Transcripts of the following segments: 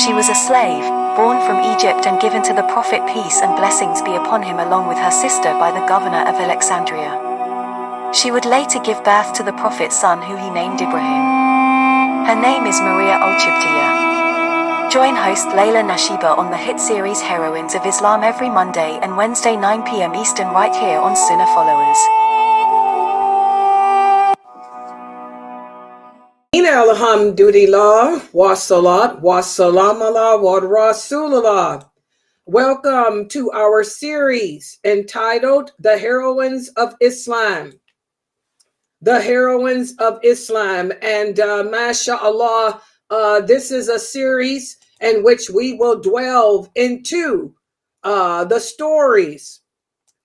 She was a slave, born from Egypt and given to the Prophet peace and blessings be upon him along with her sister by the governor of Alexandria. She would later give birth to the Prophet's son who he named Ibrahim. Her name is Mariya the Copt. Join host lailanasheeba on the hit series Heroines of Islam every Monday and Wednesday 9 p.m. Eastern right here on Sunnahfollowers. Alhamdulillah, wa salat, wa salam ala wa rasulullah. Welcome to our series entitled The Heroines of Islam. The Heroines of Islam. And mashallah, this is a series in which we will delve into the stories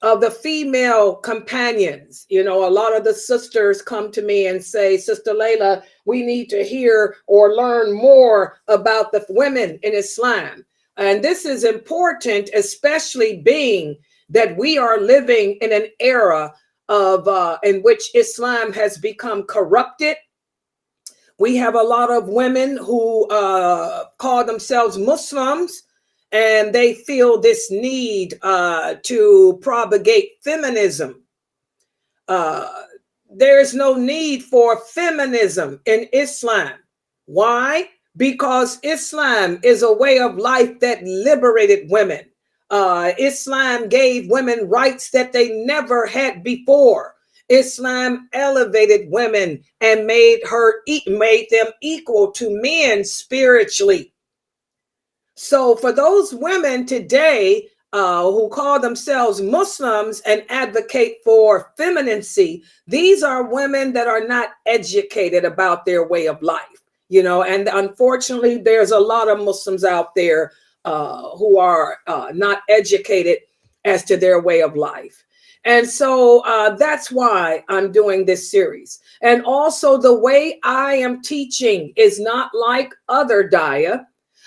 of the female companions. You know, a lot of the sisters come to me and say, Sister Layla, we need to hear or learn more about the women in Islam. And this is important, especially being that we are living in an era of in which Islam has become corrupted. We have a lot of women who call themselves Muslims, and they feel this need to propagate feminism. There's no need for feminism in Islam. Why? Because Islam is a way of life that liberated women. Islam gave women rights that they never had before. Islam elevated women and made them equal to men spiritually. So for those women today who call themselves Muslims and advocate for femininity, these are women that are not educated about their way of life, you know, and unfortunately, there's a lot of Muslims out there who are not educated as to their way of life. And so that's why I'm doing this series. And also the way I am teaching is not like other dawah.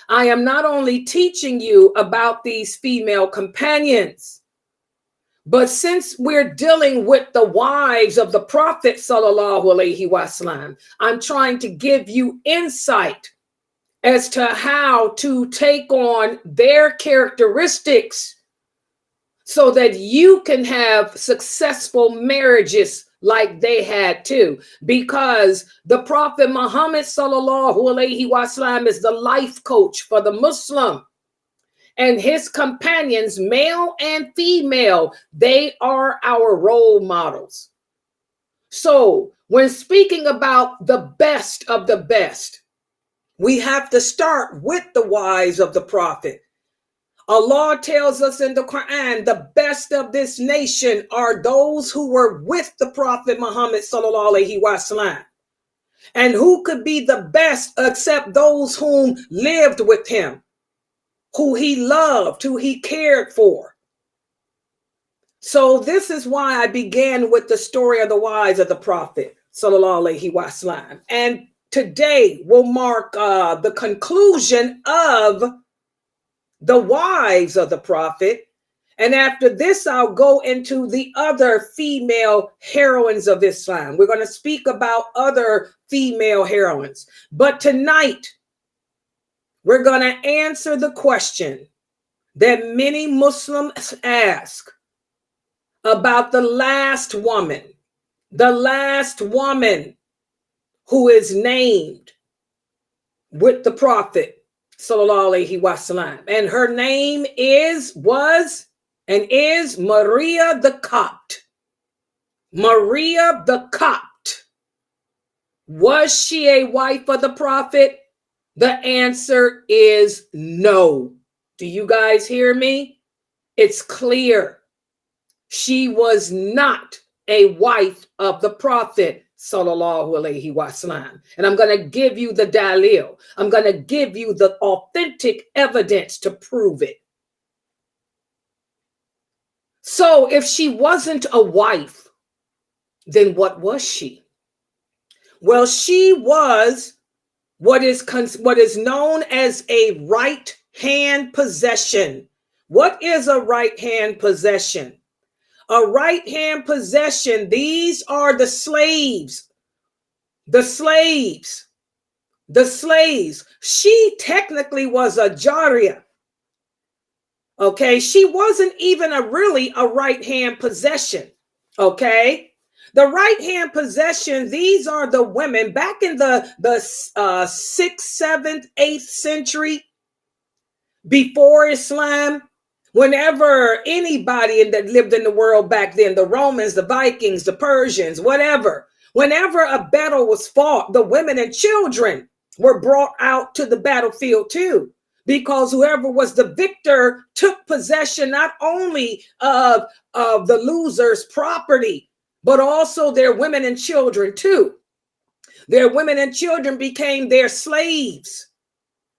I am not only teaching you about these female companions, but since we're dealing with the wives of the Prophet sallallahu alaihi wasallam, I'm trying to give you insight as to how to take on their characteristics so that you can have successful marriages like they had too, because the Prophet Muhammad sallallahu alaihi wasallam is the life coach for the Muslim, and his companions, male and female, they are our role models. So when speaking about the best of the best, we have to start with the wives of the Prophet. Allah tells us in the Quran, the best of this nation are those who were with the Prophet Muhammad sallallahu alaihi wasallam. And who could be the best except those whom lived with him, who he loved, who he cared for. So this is why I began with the story of the wives of the Prophet sallallahu alaihi wasallam. And today will mark the conclusion of the wives of the Prophet. And after this, I'll go into the other female heroines of Islam. We're going to speak about other female heroines. But tonight, we're going to answer the question that many Muslims ask about the last woman who is named with the Prophet sallallahu alaihi wasallam, and her name was Mariya the Copt. Mariya the Copt. Was she a wife of the Prophet? The answer is no. Do you guys hear me? It's clear. She was not a wife of the Prophet sallallahu alaihi wasallam. And I'm going to give you the dalil. I'm going to give you the authentic evidence to prove it. So if she wasn't a wife, then what was she? Well, she was what is known as a right hand possession. What is a right hand possession? A right hand possession, these are the slaves the slaves. She technically was a Jariya. Okay, she wasn't even really a right-hand possession. Okay, the right-hand possession, these are the women back in the 6th, 7th, 8th century before Islam. Whenever anybody that lived in the world back then, the Romans, the Vikings, the Persians, whatever, whenever a battle was fought, the women and children were brought out to the battlefield too, because whoever was the victor took possession not only of the loser's property, but also their women and children too. Their women and children became their slaves.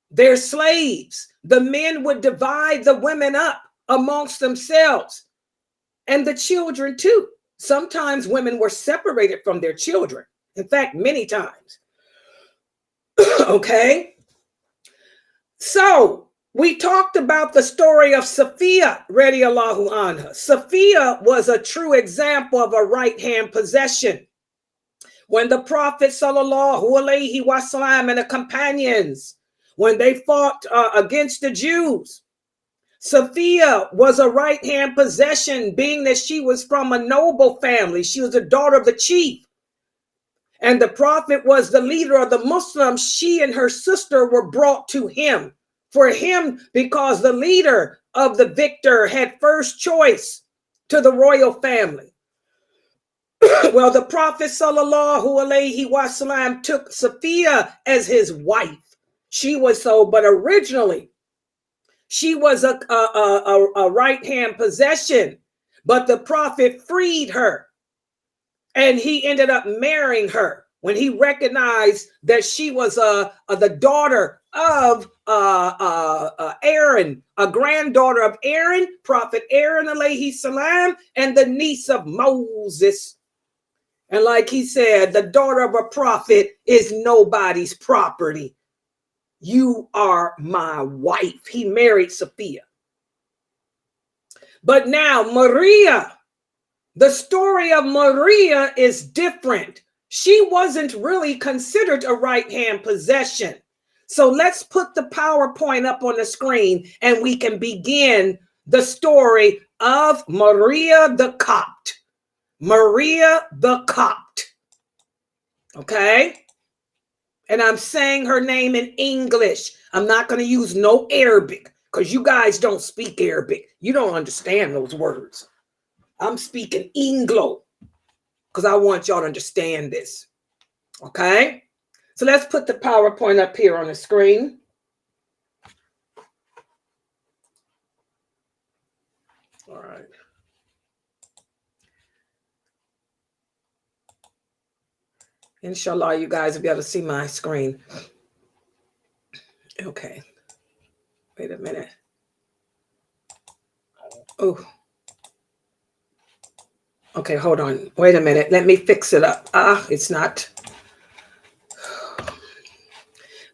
Their slaves. The men would divide the women up amongst themselves, and the children too. Sometimes women were separated from their children. In fact, many times. Okay. So we talked about the story of Safiya, radiallahu anha. Safiya was a true example of a right-hand possession. When the Prophet sallallahu alaihi wasallam and the companions, when they fought against the Jews, Safiya was a right-hand possession, being that she was from a noble family. She was the daughter of the chief. And the Prophet was the leader of the Muslims. She and her sister were brought to him. For him, because the leader of the victor had first choice to the royal family. Well, the Prophet sallallahu alaihi wasallam took Safiya as his wife. She was so, but originally, she was a right-hand possession, but the Prophet freed her, and he ended up marrying her when he recognized that she was the daughter of Aaron, a granddaughter of Aaron, Prophet Aaron alayhi salam, and the niece of Moses. And like he said, the daughter of a prophet is nobody's property. You are my wife. He married Safiya. But now Mariya, the story of Mariya is different. She wasn't really considered a right-hand possession. So let's put the PowerPoint up on the screen and we can begin the story of Mariya the Copt. Mariya the Copt. Okay? And I'm saying her name in English. I'm not going to use no Arabic because you guys don't speak Arabic. You don't understand those words. I'm speaking Anglo because I want y'all to understand this. Okay? So let's put the PowerPoint up here on the screen. All right. Inshallah, you guys will be able to see my screen. Okay. Wait a minute. Oh. Okay, hold on. Wait a minute. Let me fix it up. It's not.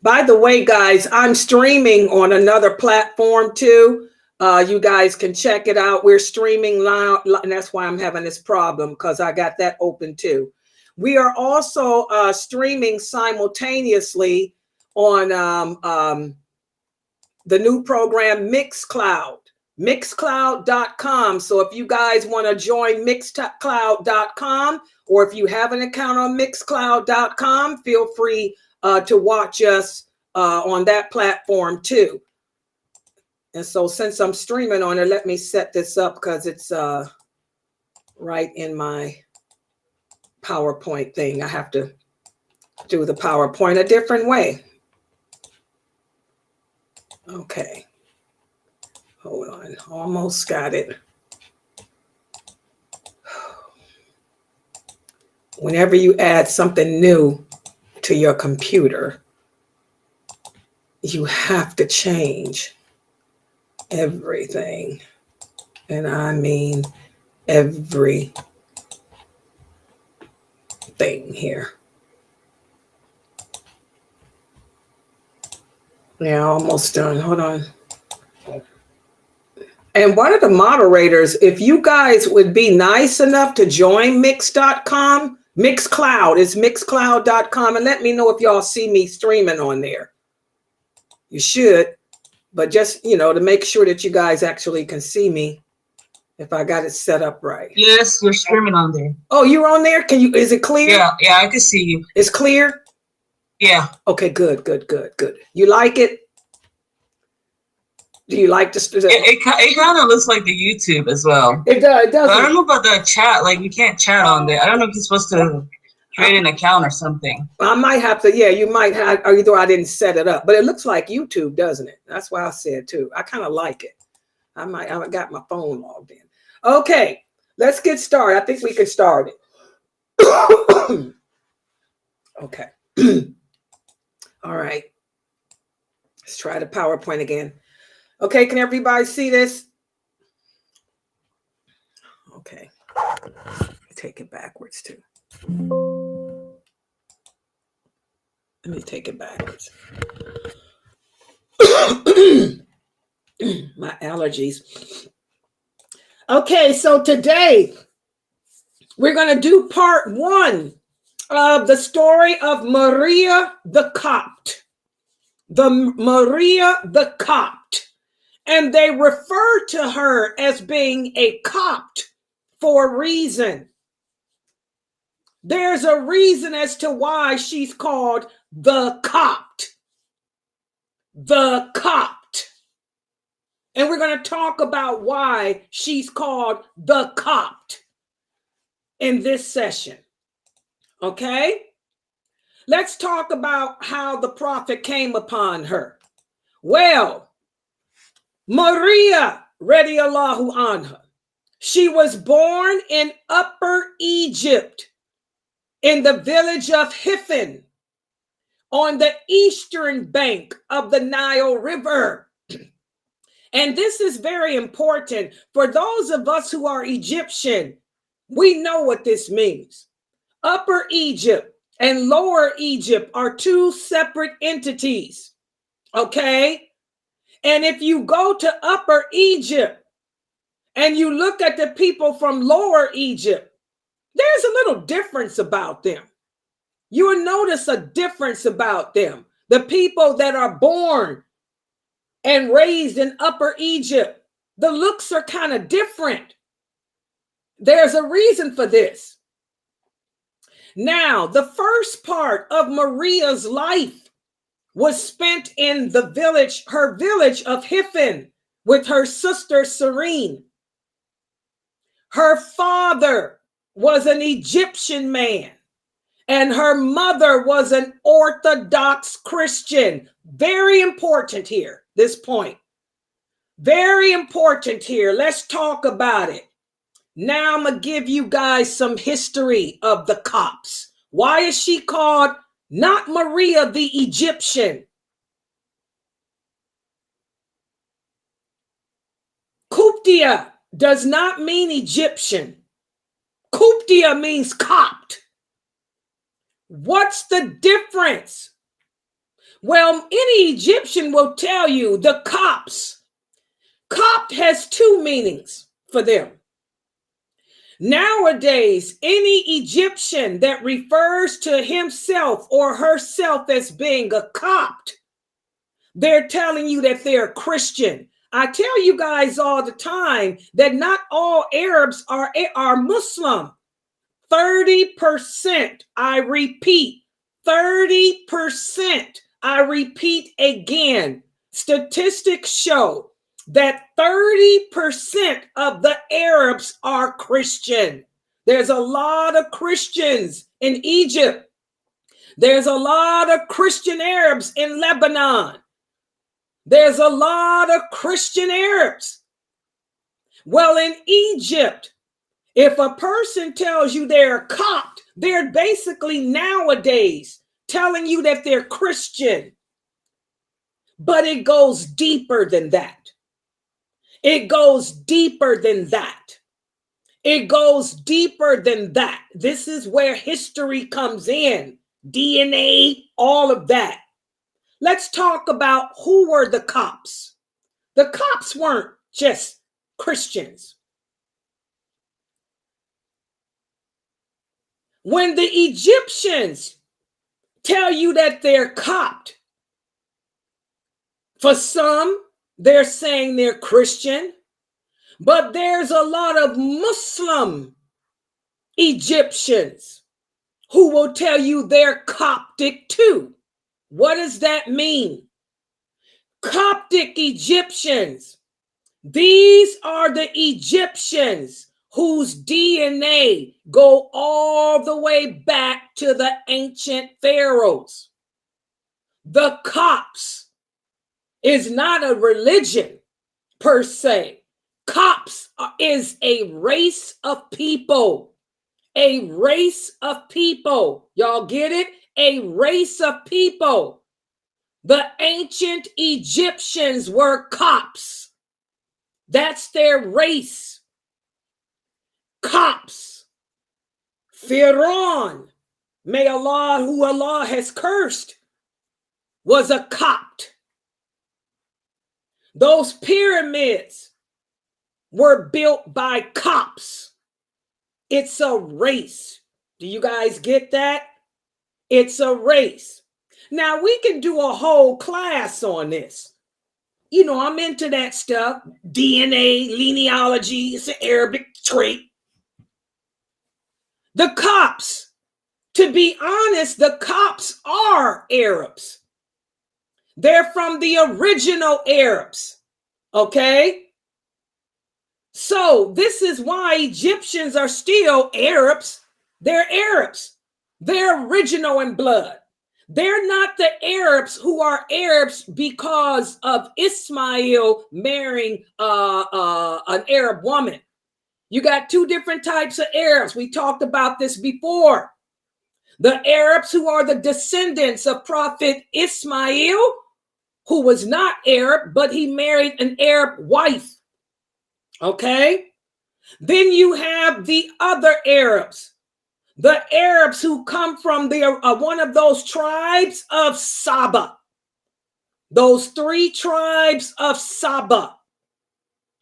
By the way, guys, I'm streaming on another platform too. You guys can check it out. We're streaming live, and that's why I'm having this problem, because I got that open too. We are also streaming simultaneously on the new program Mixcloud, mixcloud.com. So if you guys want to join mixcloud.com, or if you have an account on mixcloud.com, feel free to watch us on that platform too. And so since I'm streaming on it, let me set this up because it's right in my PowerPoint thing. I have to do the PowerPoint a different way. Okay. Hold on. Almost got it. Whenever you add something new to your computer, you have to change everything. And I mean everything here. Yeah, almost done. Hold on. And one of the moderators, if you guys would be nice enough to join mix.com, Mixcloud is mixcloud.com, and let me know if y'all see me streaming on there. You should, but just, to make sure that you guys actually can see me if I got it set up right. Yes, you're streaming on there. Oh, you're on there? Is it clear? Yeah, I can see you. It's clear? Yeah. Okay, good. You like it? Do you like this? It kind of looks like the YouTube as well. It does. But I don't know about the chat. Like, you can't chat on there. I don't know if you're supposed to create an account or something. I might have to. Yeah, you might have. Either I didn't set it up, but it looks like YouTube, doesn't it? That's why I said too. I kind of like it. I got my phone logged in. Okay, let's get started. I think we can start it. Okay. All right. Let's try the PowerPoint again. Okay, can everybody see this? Okay. Take it backwards too. Let me take it backwards. My allergies. Okay, so today we're going to do part 1 of the story of Mariya the Copt. Mariya the Copt. And they refer to her as being a Copt for a reason. There's a reason as to why she's called the Copt. The Copt. And we're going to talk about why she's called the Copt in this session. Okay? Let's talk about how the prophet came upon her. Well, Mariya, radiallahu anha, she was born in Upper Egypt in the village of Hifin on the eastern bank of the Nile River. And this is very important for those of us who are Egyptian. We know what this means. Upper Egypt and Lower Egypt are 2 separate entities. Okay? And if you go to Upper Egypt and you look at the people from Lower Egypt, there's a little difference about them. You will notice a difference about them. The people that are born and raised in Upper Egypt, the looks are kind of different. There's a reason for this. Now, the first part of Mariya's life was spent in the village, her village of Hifin, with her sister Serene. Her father was an Egyptian man, and her mother was an Orthodox Christian. Very important here, this point. Very important here. Let's talk about it. Now I'm going to give you guys some history of the Copts. Why is she called not Mariya the Egyptian? Coptia does not mean Egyptian. Coptia means Copt. What's the difference? Well, any Egyptian will tell you the Copts. Copt has 2 meanings for them. Nowadays, any Egyptian that refers to himself or herself as being a Copt, they're telling you that they're Christian. I tell you guys all the time that not all Arabs are Muslim. 30%, I repeat, 30%, I repeat again. Statistics show that 30% of the Arabs are Christian. There's a lot of Christians in Egypt. There's a lot of Christian Arabs in Lebanon. There's a lot of Christian Arabs. Well, in Egypt, if a person tells you they're Copt, they're basically nowadays telling you that they're Christian. But it goes deeper than that. It goes deeper than that. It goes deeper than that. This is where history comes in. DNA, all of that. Let's talk about who were the Copts. The Copts weren't just Christians. When the Egyptians tell you that they're Copt, for some, they're saying they're Christian, but there's a lot of Muslim Egyptians who will tell you they're Coptic too. What does that mean? Coptic Egyptians. These are the Egyptians whose DNA go all the way back to the ancient pharaohs. The Copts is not a religion per se. Copts is a race of people. A race of people. Y'all get it? A race of people. The ancient Egyptians were Copts. That's their race. Copts. Pharaoh, may Allah, who Allah has cursed, was a Copt. Those pyramids were built by Copts. It's a race. Do you guys get that? It's a race. Now, we can do a whole class on this. You know, I'm into that stuff. DNA, genealogy, it's an Arabic trait. The Copts, to be honest, the Copts are Arabs. They're from the original Arabs, okay? So this is why Egyptians are still Arabs. They're Arabs. They're original in blood. They're not the Arabs who are Arabs because of Ismail marrying an Arab woman. You got two different types of Arabs. We talked about this before. The Arabs who are the descendants of Prophet Ismail, who was not Arab, but he married an Arab wife. Okay? Then you have the other Arabs, the Arabs who come from the one of those tribes of Saba. Those three tribes of Saba.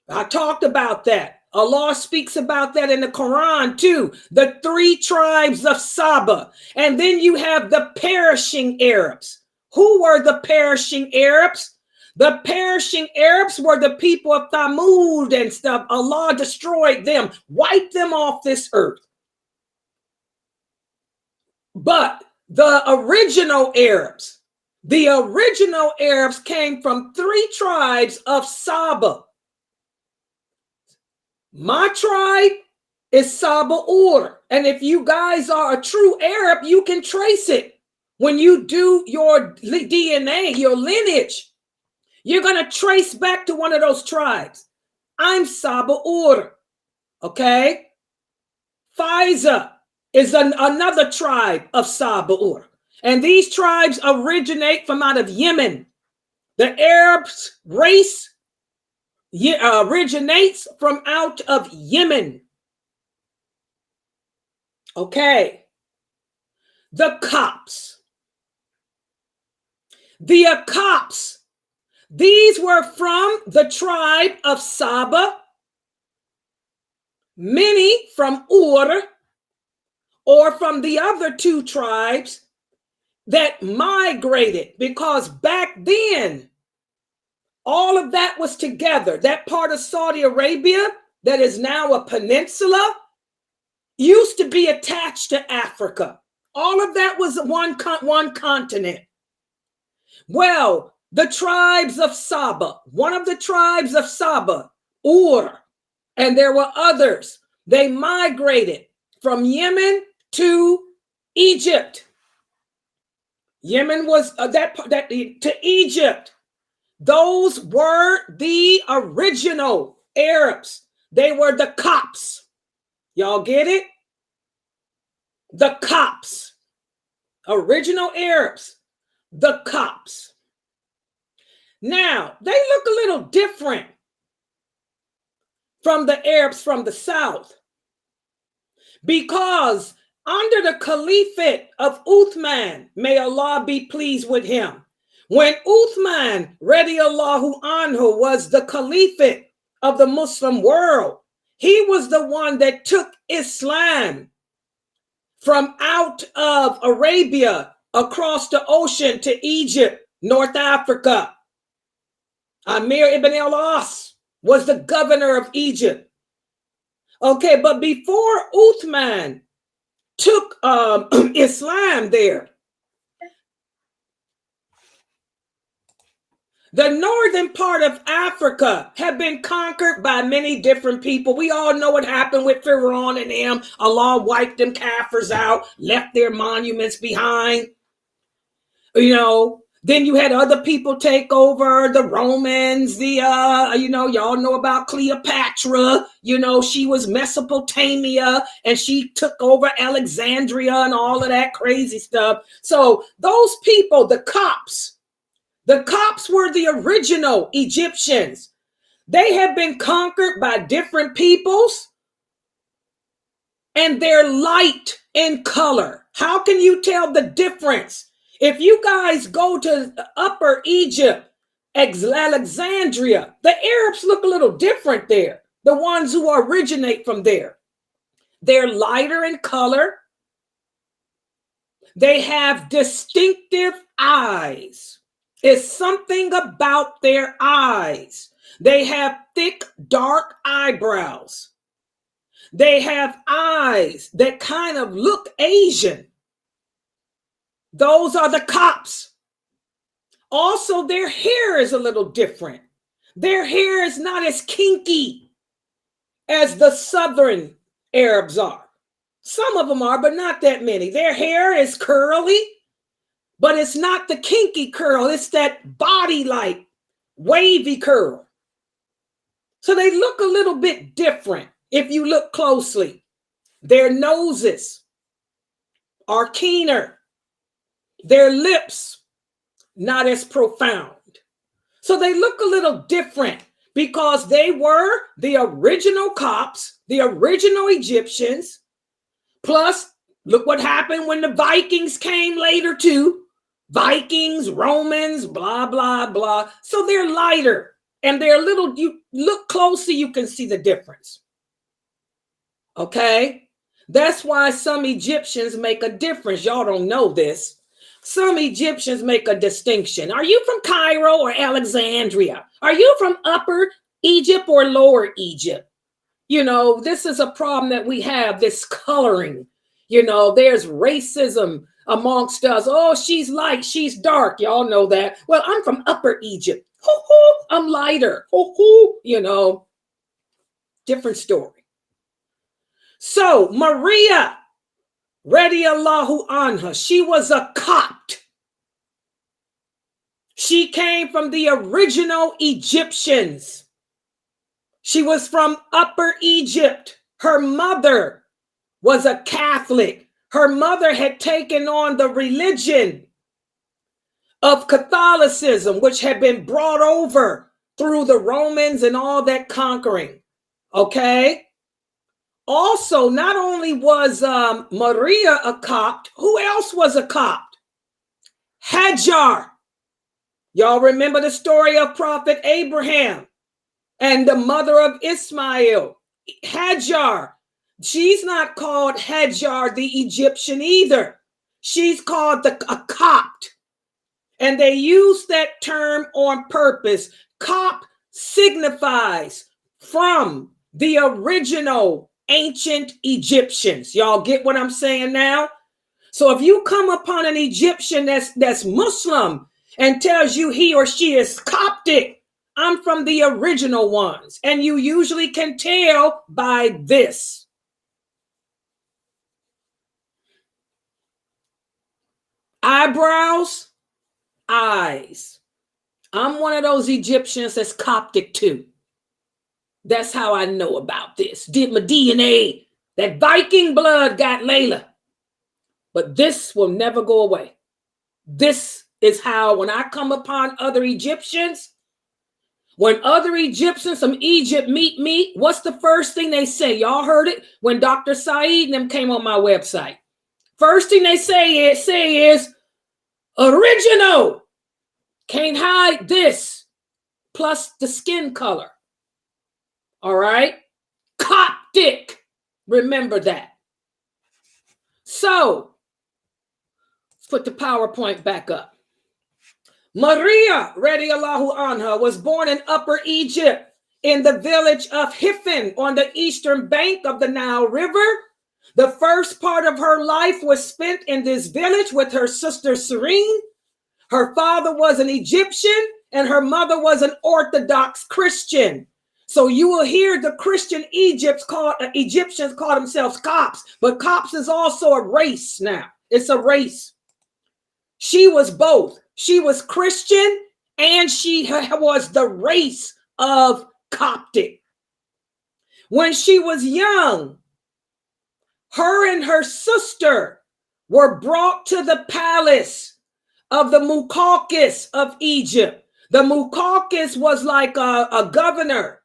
I talked about that. Allah speaks about that in the Quran too. The three tribes of Saba. And then you have the perishing Arabs. Who were the perishing Arabs? The perishing Arabs were the people of Thamud and stuff. Allah destroyed them, wiped them off this earth. But the original Arabs came from three tribes of Saba. My tribe is Saba Ur. And if you guys are a true Arab, you can trace it. When you do your DNA, your lineage, you're going to trace back to one of those tribes. I'm Saba Ur. Okay? Fiza is another tribe of Saba Ur. And these tribes originate from out of Yemen. The Arabs race originates from out of Yemen. Okay. The Copts. The Copts. These were from the tribe of Saba. Many from Ur, or from the other two tribes that migrated, because back then, all of that was together. That part of Saudi Arabia that is now a peninsula used to be attached to Africa. All of that was one continent. Well, the tribes of Saba, one of the tribes of Saba, Ur, and there were others. They migrated from Yemen to Egypt. Yemen was to Egypt. Those were the original Arabs. They were the Copts. Y'all get it? The Copts. Original Arabs. The Copts. Now, they look a little different from the Arabs from the south, because under the caliphate of Uthman, may Allah be pleased with him, when Uthman radiallahu anhu was the caliphate of the Muslim world, he was the one that took Islam from out of Arabia across the ocean to Egypt, North Africa. Amir ibn al-As was the governor of Egypt. Okay, but before Uthman took Islam there, the northern part of Africa had been conquered by many different people. We all know what happened with Pharaoh and them. Allah wiped them Kafirs out, left their monuments behind. You know, then you had other people take over, the Romans, y'all know about Cleopatra. You know, she was Mesopotamia and she took over Alexandria and all of that crazy stuff. So those people, the Copts were the original Egyptians. They have been conquered by different peoples and they're light in color. How can you tell the difference? If you guys go to Upper Egypt, Alexandria, the Arabs look a little different there. The ones who originate from there. They're lighter in color. They have distinctive eyes. It's something about their eyes. They have thick, dark eyebrows. They have eyes that kind of look Asian. Those are the Copts. Also, their hair is a little different. Their hair is not as kinky as the southern Arabs are. Some of them are, but not that many. Their hair is curly, but it's not the kinky curl. It's that body-like wavy curl. So they look a little bit different if you look closely. Their noses are keener. Their lips, not as profound. So they look a little different because they were the original Copts, the original Egyptians. Plus, look what happened when the Vikings came later too. Vikings, Romans, blah, blah, blah. So they're lighter and they're little, you look closely, you can see the difference. Okay? That's why some Egyptians make a difference. Y'all don't know this. Some Egyptians make a distinction. Are you from Cairo or Alexandria? Are you from Upper Egypt or Lower Egypt? You know, this is a problem that we have, this coloring. You know, there's racism amongst us. Oh, she's light, she's dark. Y'all know that. Well, I'm from Upper Egypt. Hoo-hoo, I'm lighter. Hoo-hoo, you know, different story. So Mariya, radiyallahu anha, she was a Copt. She came from the original Egyptians. She was from Upper Egypt. Her mother was a Catholic. Her mother had taken on the religion of Catholicism, which had been brought over through the Romans and all that conquering. Okay? Also, not only was Mariya a Copt, who else was a Copt? Hajar. Y'all remember the story of Prophet Abraham and the mother of Ismail, Hajar. She's not called Hajar the Egyptian either. She's called a Copt. And they use that term on purpose. Copt signifies from the original ancient Egyptians. Y'all get what I'm saying now? So if you come upon an Egyptian that's Muslim and tells you he or she is Coptic, I'm from the original ones. And you usually can tell by this. Eyebrows, eyes. I'm one of those Egyptians that's Coptic too. That's how I know about this. Did my DNA. That Viking blood got Layla. But this will never go away. This is how, when I come upon other Egyptians, when other Egyptians from Egypt meet me, what's the first thing they say? Y'all heard it when Dr. Saeed and them came on my website. First thing they say is original. Can't hide this. Plus the skin color. All right? Coptic. Remember that. So let's put the PowerPoint back up. Mariya, radiallahu anha, was born in Upper Egypt in the village of Hifin on the eastern bank of the Nile River. The first part of her life was spent in this village with her sister Serene. Her father was an Egyptian and her mother was an Orthodox Christian. So you will hear the Christian Egyptians call themselves Copts, but Copts is also a race now. It's a race. She was both. She was Christian and she was the race of Coptic. When she was young, her and her sister were brought to the palace of the Muqawqis of Egypt. The Muqawqis was like a governor,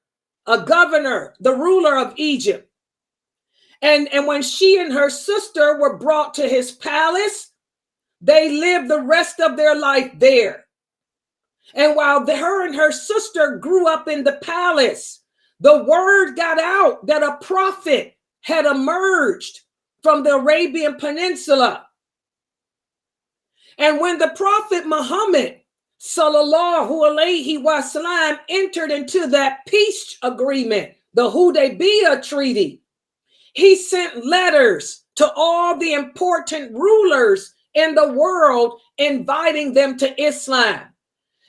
the ruler of Egypt. And when she and her sister were brought to his palace, they lived the rest of their life there. And while her and her sister grew up in the palace, the word got out that a prophet had emerged from the Arabian Peninsula. And when the prophet Muhammad sallallahu alayhi wasallam entered into that peace agreement, the Hudaybiyah Treaty, he sent letters to all the important rulers in the world inviting them to Islam.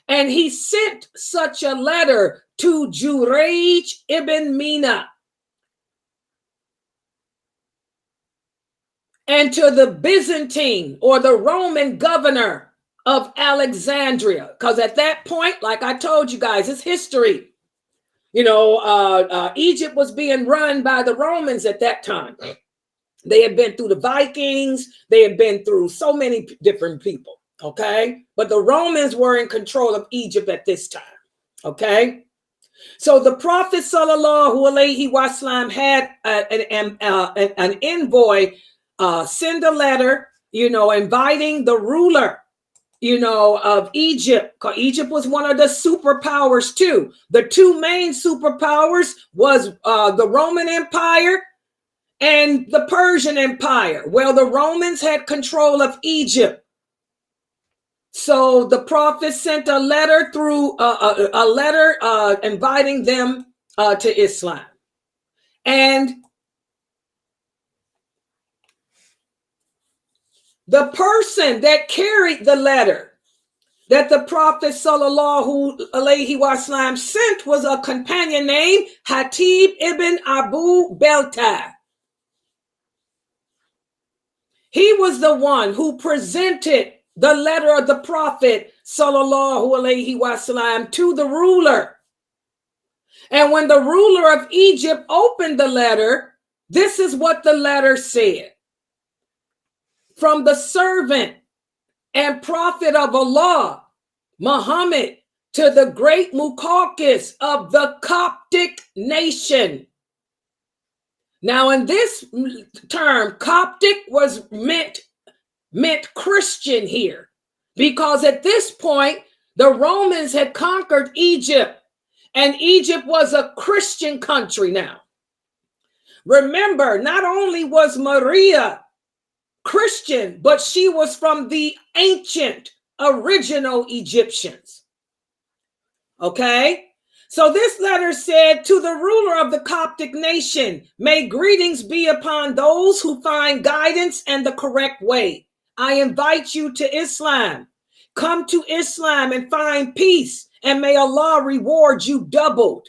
And he sent such a letter to Jurayj ibn Mina and to the Byzantine or the Roman governor of Alexandria. Because at that point, like I told you guys, it's history. You know, Egypt was being run by the Romans at that time. They had been through the Vikings. They had been through so many different people. Okay. But the Romans were in control of Egypt at this time. Okay. So the Prophet sallallahu alaihi wasallam had an envoy send a letter, you know, inviting the ruler, you know, of Egypt. Because Egypt was one of the superpowers too. The two main superpowers was the Roman Empire and the Persian Empire. Well, the Romans had control of Egypt. So the prophet sent a letter inviting them to Islam. And the person that carried the letter that the Prophet sallallahu alaihi wasallam sent was a companion named Hatib ibn Abu Belta. He was the one who presented the letter of the Prophet sallallahu alaihi wasallam to the ruler. And when the ruler of Egypt opened the letter, this is what the letter said. From the servant and prophet of Allah, Muhammad, to the great Muqawqis of the Coptic nation. Now, in this term, Coptic was meant Christian here, because at this point, the Romans had conquered Egypt, and Egypt was a Christian country now. Remember, not only was Mariya Christian, but she was from the ancient original Egyptians. Okay? So this letter said, to the ruler of the Coptic nation, may greetings be upon those who find guidance and the correct way. I invite you to Islam. Come to Islam and find peace, and may Allah reward you doubled.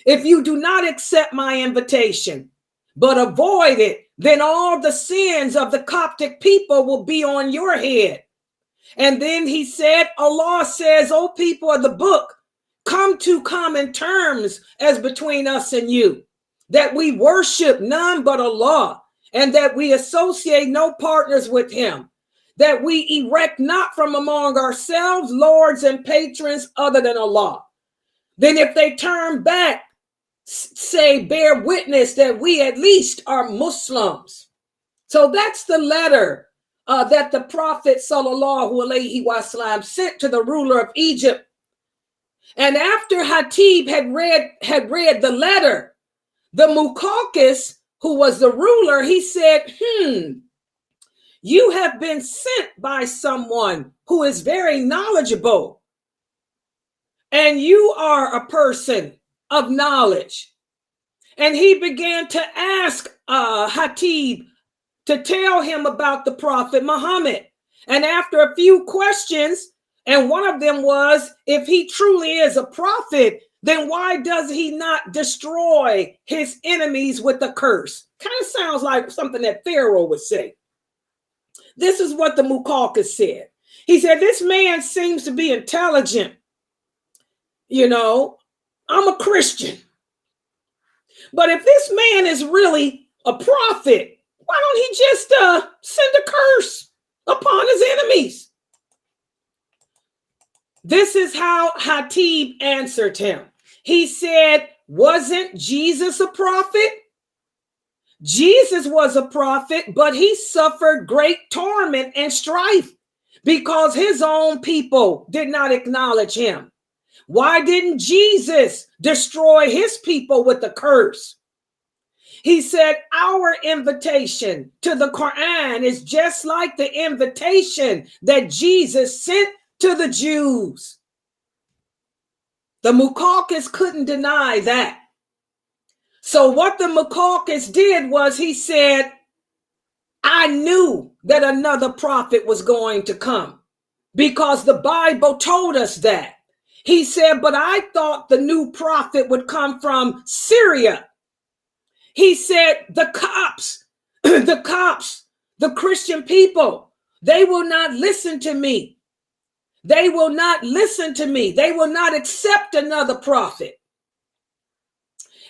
If you do not accept my invitation, but avoid it, then all the sins of the Coptic people will be on your head. And then he said, Allah says, O people of the book, come to common terms as between us and you, that we worship none but Allah, and that we associate no partners with him, that we erect not from among ourselves lords and patrons other than Allah. Then if they turn back, say, bear witness that we at least are Muslims. So that's the letter that the Prophet sallallahu alaihi wasallam sent to the ruler of Egypt. And after Hatib had read the letter, the Muqawqis, who was the ruler, he said, You have been sent by someone who is very knowledgeable, and you are a person of knowledge. And he began to ask Hatib to tell him about the Prophet Muhammad. And after a few questions, and one of them was, if he truly is a prophet, then why does he not destroy his enemies with a curse? Kind of sounds like something that Pharaoh would say. This is what the Mukalkas said. He said, this man seems to be intelligent. You know, I'm a Christian. But if this man is really a prophet, why don't he just send a curse upon his enemies? This is how Hatib answered him. He said, wasn't Jesus a prophet? Jesus was a prophet, but he suffered great torment and strife because his own people did not acknowledge him. Why didn't Jesus destroy his people with a curse? He said, our invitation to the Quran is just like the invitation that Jesus sent to the Jews. The Mukalkas couldn't deny that. So what the Mukalkas did was he said, I knew that another prophet was going to come because the Bible told us that. He said, but I thought the new prophet would come from Syria. He said, the Copts, the Christian people, they will not listen to me. They will not listen to me. They will not accept another prophet.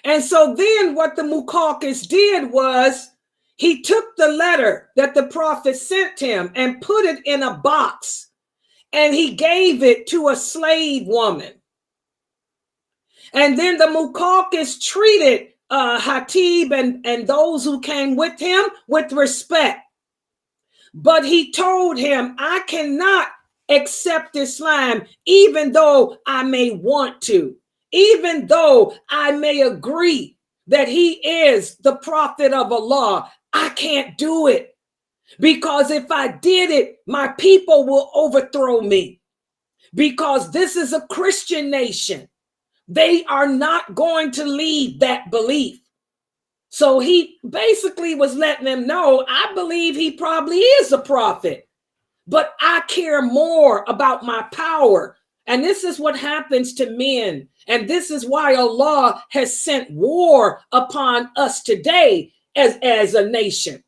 And so then what the Mukalkas did was he took the letter that the prophet sent him and put it in a box, and he gave it to a slave woman. And then the Mukalkas treated Hatib and those who came with him with respect. But he told him, I cannot accept Islam, even though I may want to, even though I may agree that he is the prophet of Allah. I can't do it because if I did it, my people will overthrow me because this is a Christian nation. They are not going to leave that belief. So he basically was letting them know, I believe he probably is a prophet, but I care more about my power. And this is what happens to men. And this is why Allah has sent war upon us today as a nation.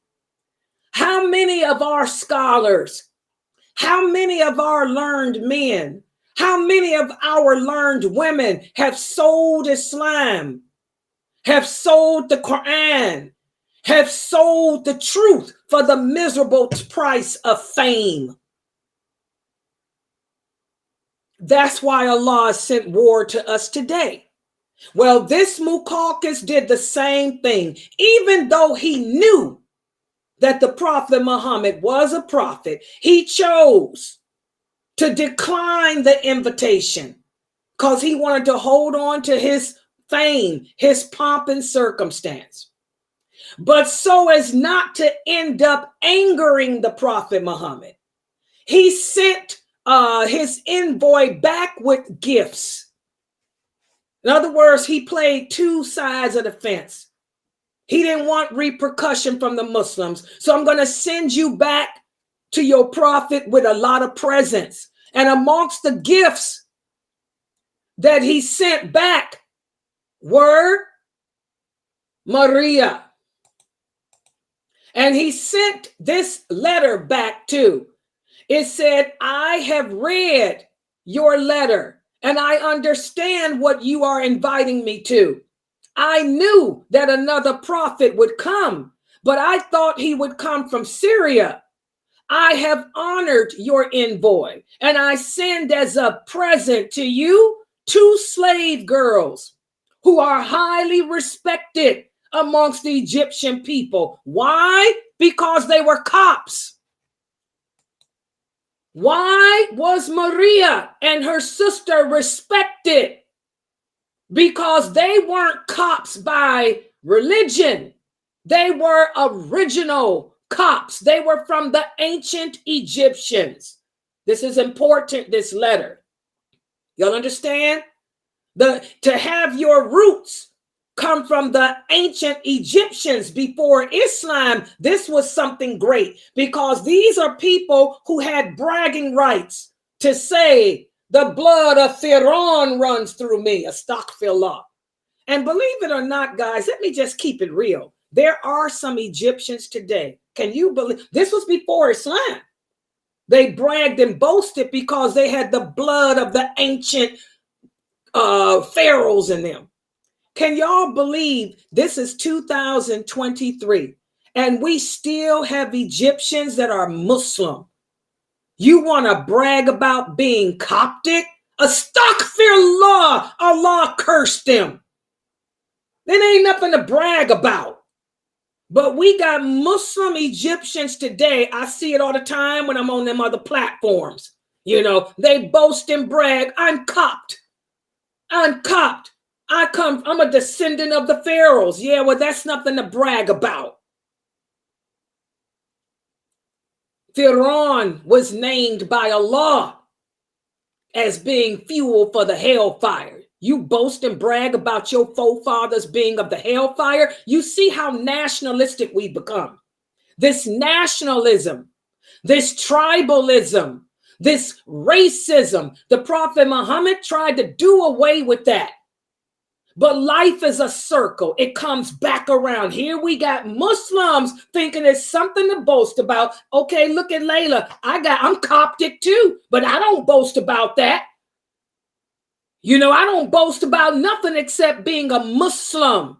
How many of our scholars, how many of our learned men, how many of our learned women have sold Islam, have sold the Quran, have sold the truth for the miserable price of fame? That's why Allah sent war to us today. Well, this Mukalkas did the same thing, even though he knew that the Prophet Muhammad was a prophet. He chose to decline the invitation because he wanted to hold on to his fame, his pomp and circumstance. But so as not to end up angering the Prophet Muhammad, he sent his envoy back with gifts. In other words, he played two sides of the fence. He didn't want repercussion from the Muslims. So I'm going to send you back to your prophet with a lot of presents. And amongst the gifts that he sent back were Mariya. And he sent this letter back too. It said, I have read your letter and I understand what you are inviting me to. I knew that another prophet would come, but I thought he would come from Syria. I have honored your envoy, and I send as a present to you 2 slave girls who are highly respected amongst the Egyptian people. Why? Because they were Copts. Why was Mariya and her sister respected? Because they weren't Copts by religion. They were original Copts. They were from the ancient Egyptians. This is important, this letter. Y'all understand? To have your roots come from the ancient Egyptians before Islam, this was something great, because these are people who had bragging rights to say, the blood of Pharaoh runs through me, astaghfirullah. And believe it or not, guys, let me just keep it real. There are some Egyptians today. Can you believe? This was before Islam. They bragged and boasted because they had the blood of the ancient pharaohs in them. Can y'all believe this is 2023 and we still have Egyptians that are Muslim? You want to brag about being Coptic? Astaghfirullah, Allah cursed them. There ain't nothing to brag about. But we got Muslim Egyptians today. I see it all the time when I'm on them other platforms. You know, they boast and brag. I'm Copt. I'm Copt. I'm a descendant of the pharaohs. Yeah, well, that's nothing to brag about. Pharaoh was named by Allah as being fuel for the hellfire. You boast and brag about your forefathers being of the hellfire. You see how nationalistic we become. This nationalism, this tribalism, this racism. The Prophet Muhammad tried to do away with that. But life is a circle. It comes back around. Here we got Muslims thinking it's something to boast about. Okay, look at Layla. I'm Coptic too, but I don't boast about that. You know, I don't boast about nothing except being a Muslim.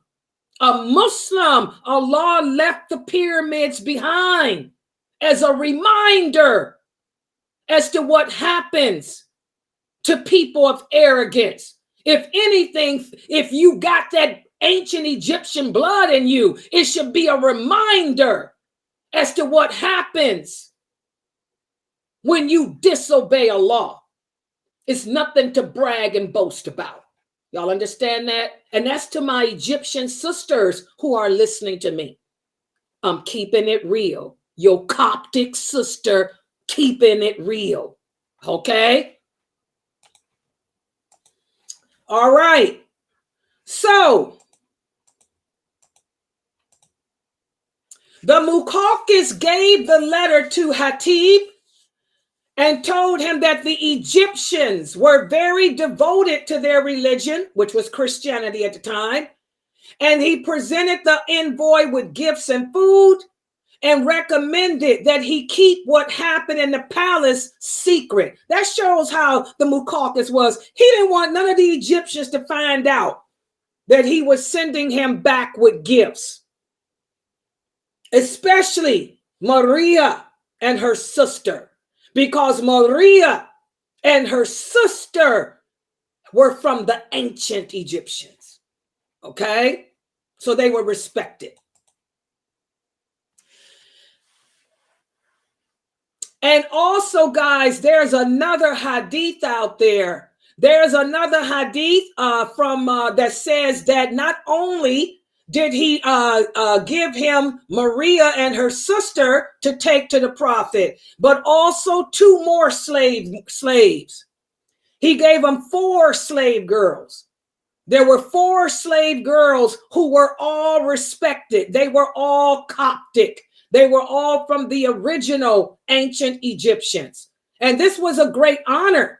A Muslim. Allah left the pyramids behind as a reminder as to what happens to people of arrogance. If anything, if you got that ancient Egyptian blood in you, it should be a reminder as to what happens when you disobey Allah. It's nothing to brag and boast about. Y'all understand that? And that's to my Egyptian sisters who are listening to me. I'm keeping it real. Your Coptic sister keeping it real. Okay? All right. So the Muqawqis gave the letter to Hatib and told him that the Egyptians were very devoted to their religion, which was Christianity at the time. And he presented the envoy with gifts and food and recommended that he keep what happened in the palace secret. That shows how the Muqawqis was. He didn't want none of the Egyptians to find out that he was sending him back with gifts, especially Mariya and her sister, because Mariya and her sister were from the ancient Egyptians. Okay? So they were respected. And also, guys, there's another hadith out there. There's another hadith from that says that not only did he give him Mariya and her sister to take to the prophet, but also 2 more slaves. He gave them 4 slave girls. There were 4 slave girls who were all respected. They were all Coptic. They were all from the original ancient Egyptians. And this was a great honor.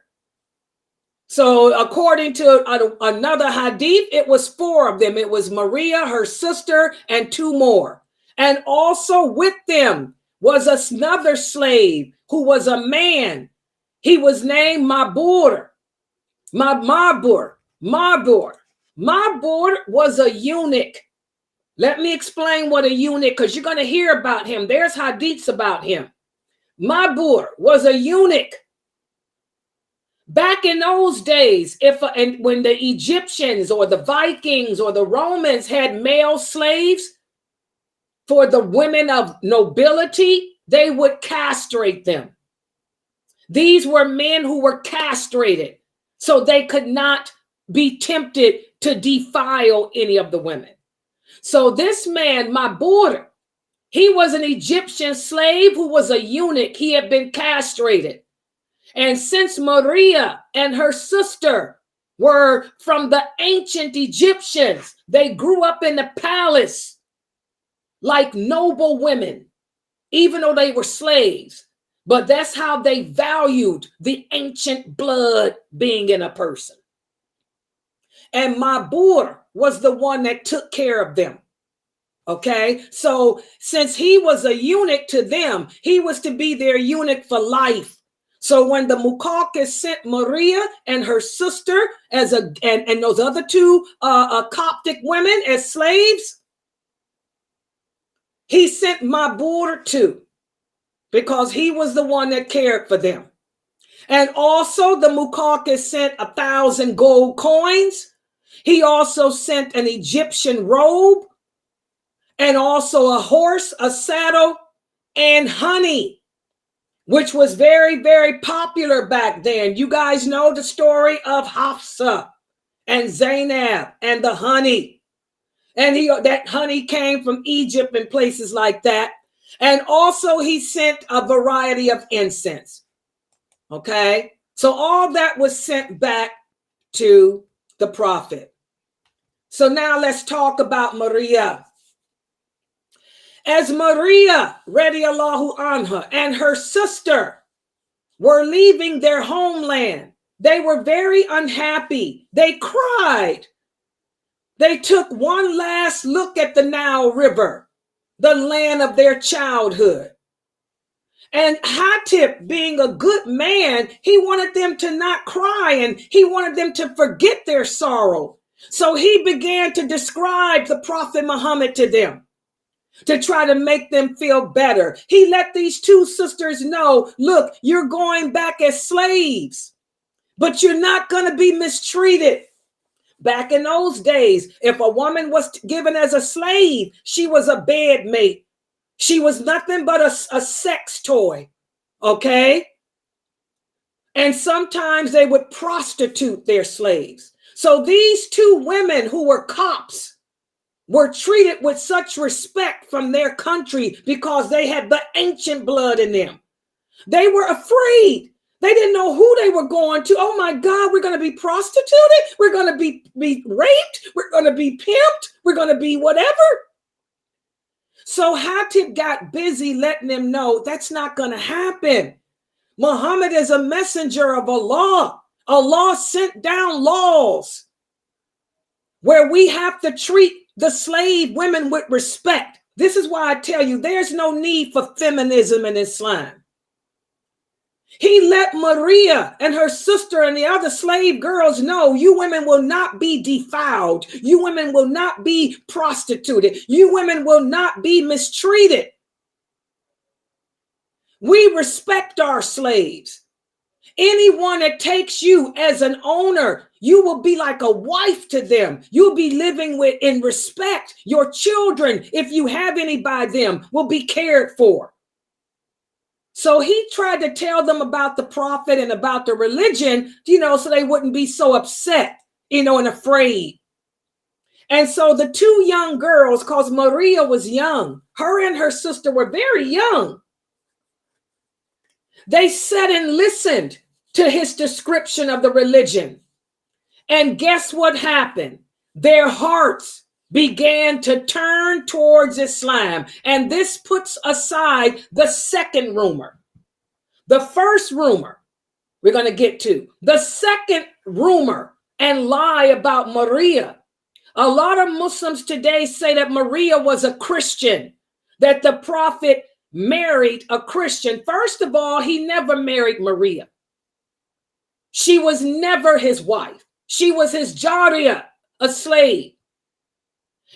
So according to another hadith, it was 4 of them. It was Mariya, her sister, and 2 more. And also with them was another slave who was a man. He was named Mabur. Mabur was a eunuch. Let me explain what a eunuch, because you're going to hear about him. There's hadiths about him. Mabur was a eunuch. Back in those days, when the Egyptians or the Vikings or the Romans had male slaves for the women of nobility, they would castrate them. These were men who were castrated so they could not be tempted to defile any of the women. So this man, Mabur, He was an Egyptian slave who was a eunuch. He had been castrated. And since Mariya and her sister were from the ancient Egyptians, they grew up in the palace like noble women, even though they were slaves. But that's how they valued the ancient blood being in a person. And Mabur was the one that took care of them. Okay, so since he was a eunuch to them, he was to be their eunuch for life. So when the Muqawqis sent Mariya and her sister as and those other two Coptic women as slaves, he sent Mabur too, because he was the one that cared for them. And also the Muqawqis sent 1,000 gold coins. He also sent an Egyptian robe, and also a horse, a saddle, and honey, which was very, very popular back then. You guys know the story of Hafsa and Zainab and the honey. And that honey came from Egypt and places like that. And also he sent a variety of incense. Okay, so all that was sent back to the prophet. So now let's talk about Mariya. As Mariya, radiallahu anha, and her sister were leaving their homeland, they were very unhappy. They cried. They took one last look at the Nile River, the land of their childhood. And Hatib, being a good man, he wanted them to not cry, and he wanted them to forget their sorrow. So he began to describe the Prophet Muhammad to them, to try to make them feel better. He let these two sisters know, look, you're going back as slaves, but you're not going to be mistreated. Back in those days, if a woman was given as a slave, she was a bedmate. She was nothing but a sex toy, okay? And sometimes they would prostitute their slaves. So these two women who were Copts were treated with such respect from their country because they had the ancient blood in them. They were afraid. They didn't know who they were going to. Oh my God, we're going to be prostituted. We're going to be raped. We're going to be pimped. We're going to be whatever. So Hatib got busy letting them know that's not going to happen. Muhammad is a messenger of Allah. Allah sent down laws where we have to treat the slave women with respect. This is why I tell you, there's no need for feminism in Islam. He let Mariya and her sister and the other slave girls know, you women will not be defiled. You women will not be prostituted. You women will not be mistreated. We respect our slaves. Anyone that takes you as an owner, you will be like a wife to them. You'll be living with in respect. Your children, if you have any by them, will be cared for. So he tried to tell them about the prophet and about the religion, so they wouldn't be so upset, and afraid. And so the two young girls, because Mariya was young, her and her sister were very young. They sat and listened to his description of the religion. And guess what happened? Their hearts began to turn towards Islam. And this puts aside the second rumor. The first rumor we're going to get to. The second rumor and lie about Mariya. A lot of Muslims today say that Mariya was a Christian, that the prophet married a Christian. First of all, he never married Mariya. She was never his wife. She was his jariyah, a slave.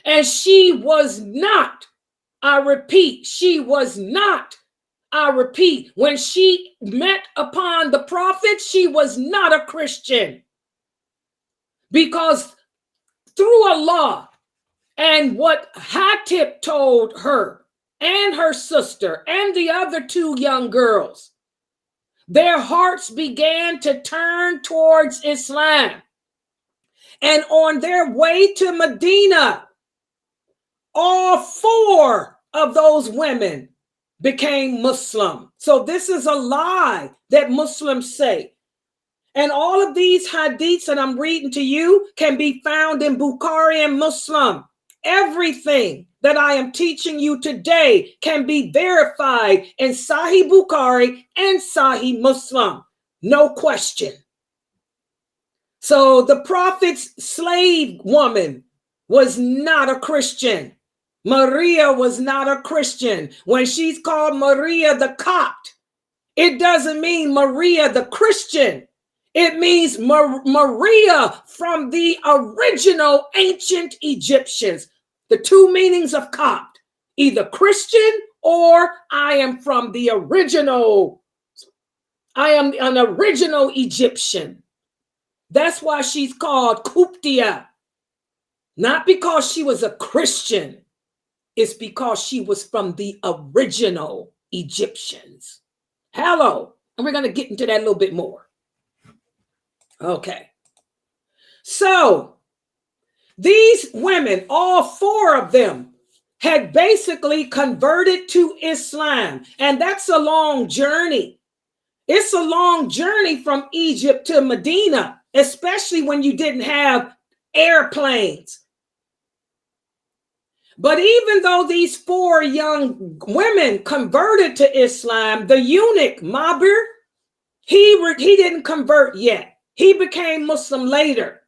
And she was not, I repeat, when she met upon the prophet, she was not a Christian. Because through Allah and what Hatib told her and her sister and the other two young girls, their hearts began to turn towards Islam. And on their way to Medina, all four of those women became Muslim. So this is a lie that Muslims say. And all of these hadiths that I'm reading to you can be found in Bukhari and Muslim. Everything that I am teaching you today can be verified in Sahih Bukhari and Sahih Muslim. No question. So the prophet's slave woman was not a Christian. Mariya was not a Christian. When she's called Mariya the Copt, it doesn't mean Mariya the Christian. It means Mariya from the original ancient Egyptians. The two meanings of Copt, either Christian or I am from the original. I am an original Egyptian. That's why she's called Coptia. Not because she was a Christian. It's because she was from the original Egyptians. Hello. And we're going to get into that a little bit more. Okay. So these women, all four of them, had basically converted to Islam. And that's a long journey. It's a long journey from Egypt to Medina, especially when you didn't have airplanes. But even though these four young women converted to Islam, the eunuch, Mabir, he didn't convert yet. He became Muslim later.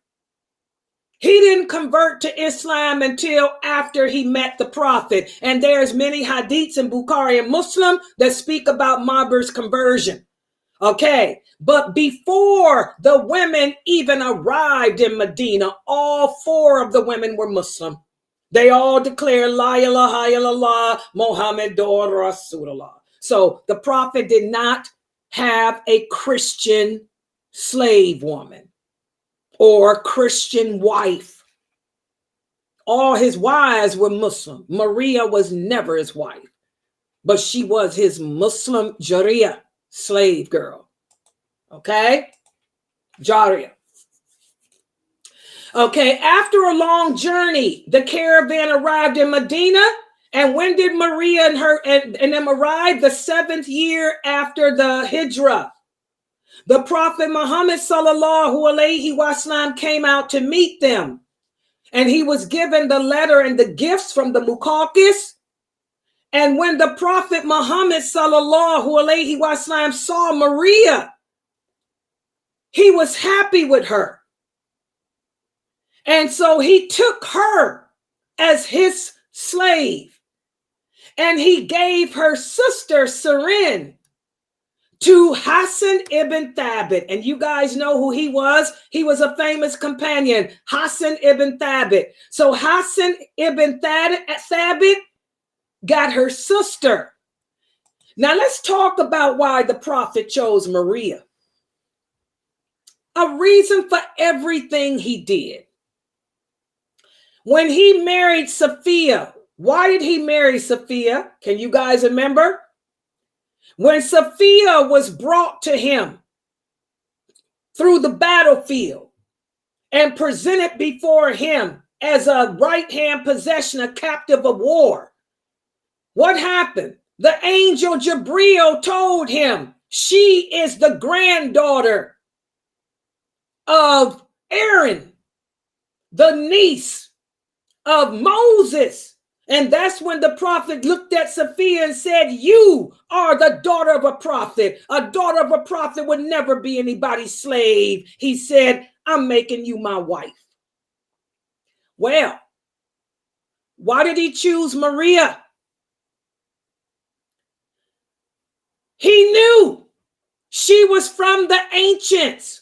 He didn't convert to Islam until after he met the Prophet. And there's many hadiths in Bukhari and Muslim that speak about Mabir's conversion. Okay, but before the women even arrived in Medina, all four of the women were Muslim. They all declared La ilaha illallah Muhammadur Rasulullah. So the Prophet did not have a Christian slave woman or Christian wife. All his wives were Muslim. Mariya was never his wife, but she was his Muslim Jariya, slave girl. Okay? Jariya. Okay, after a long journey, the caravan arrived in Medina. And when did Mariya and them arrive? The 7th year after the Hijrah. The Prophet Muhammad sallallahu alaihi wasallam came out to meet them. And he was given the letter and the gifts from the Muqawqis. And when the Prophet Muhammad sallallahu alaihi wasallam saw Mariya, he was happy with her. And so he took her as his slave. And he gave her sister Sirin to Hassan ibn Thabit. And you guys know who he was. He was a famous companion, Hassan ibn Thabit. So Hassan ibn Thabit got her sister. Now let's talk about why the Prophet chose Mariya. A reason for everything he did. When he married Safiya, why did he marry Safiya? Can you guys remember? When Safiya was brought to him through the battlefield and presented before him as a right-hand possession, a captive of war, what happened? The angel Jibreel told him she is the granddaughter of Aaron, the niece of Moses. And that's when the prophet looked at Safiya and said, you are the daughter of a prophet. A daughter of a prophet would never be anybody's slave. He said, I'm making you my wife. Well, why did he choose Mariya? He knew she was from the ancients.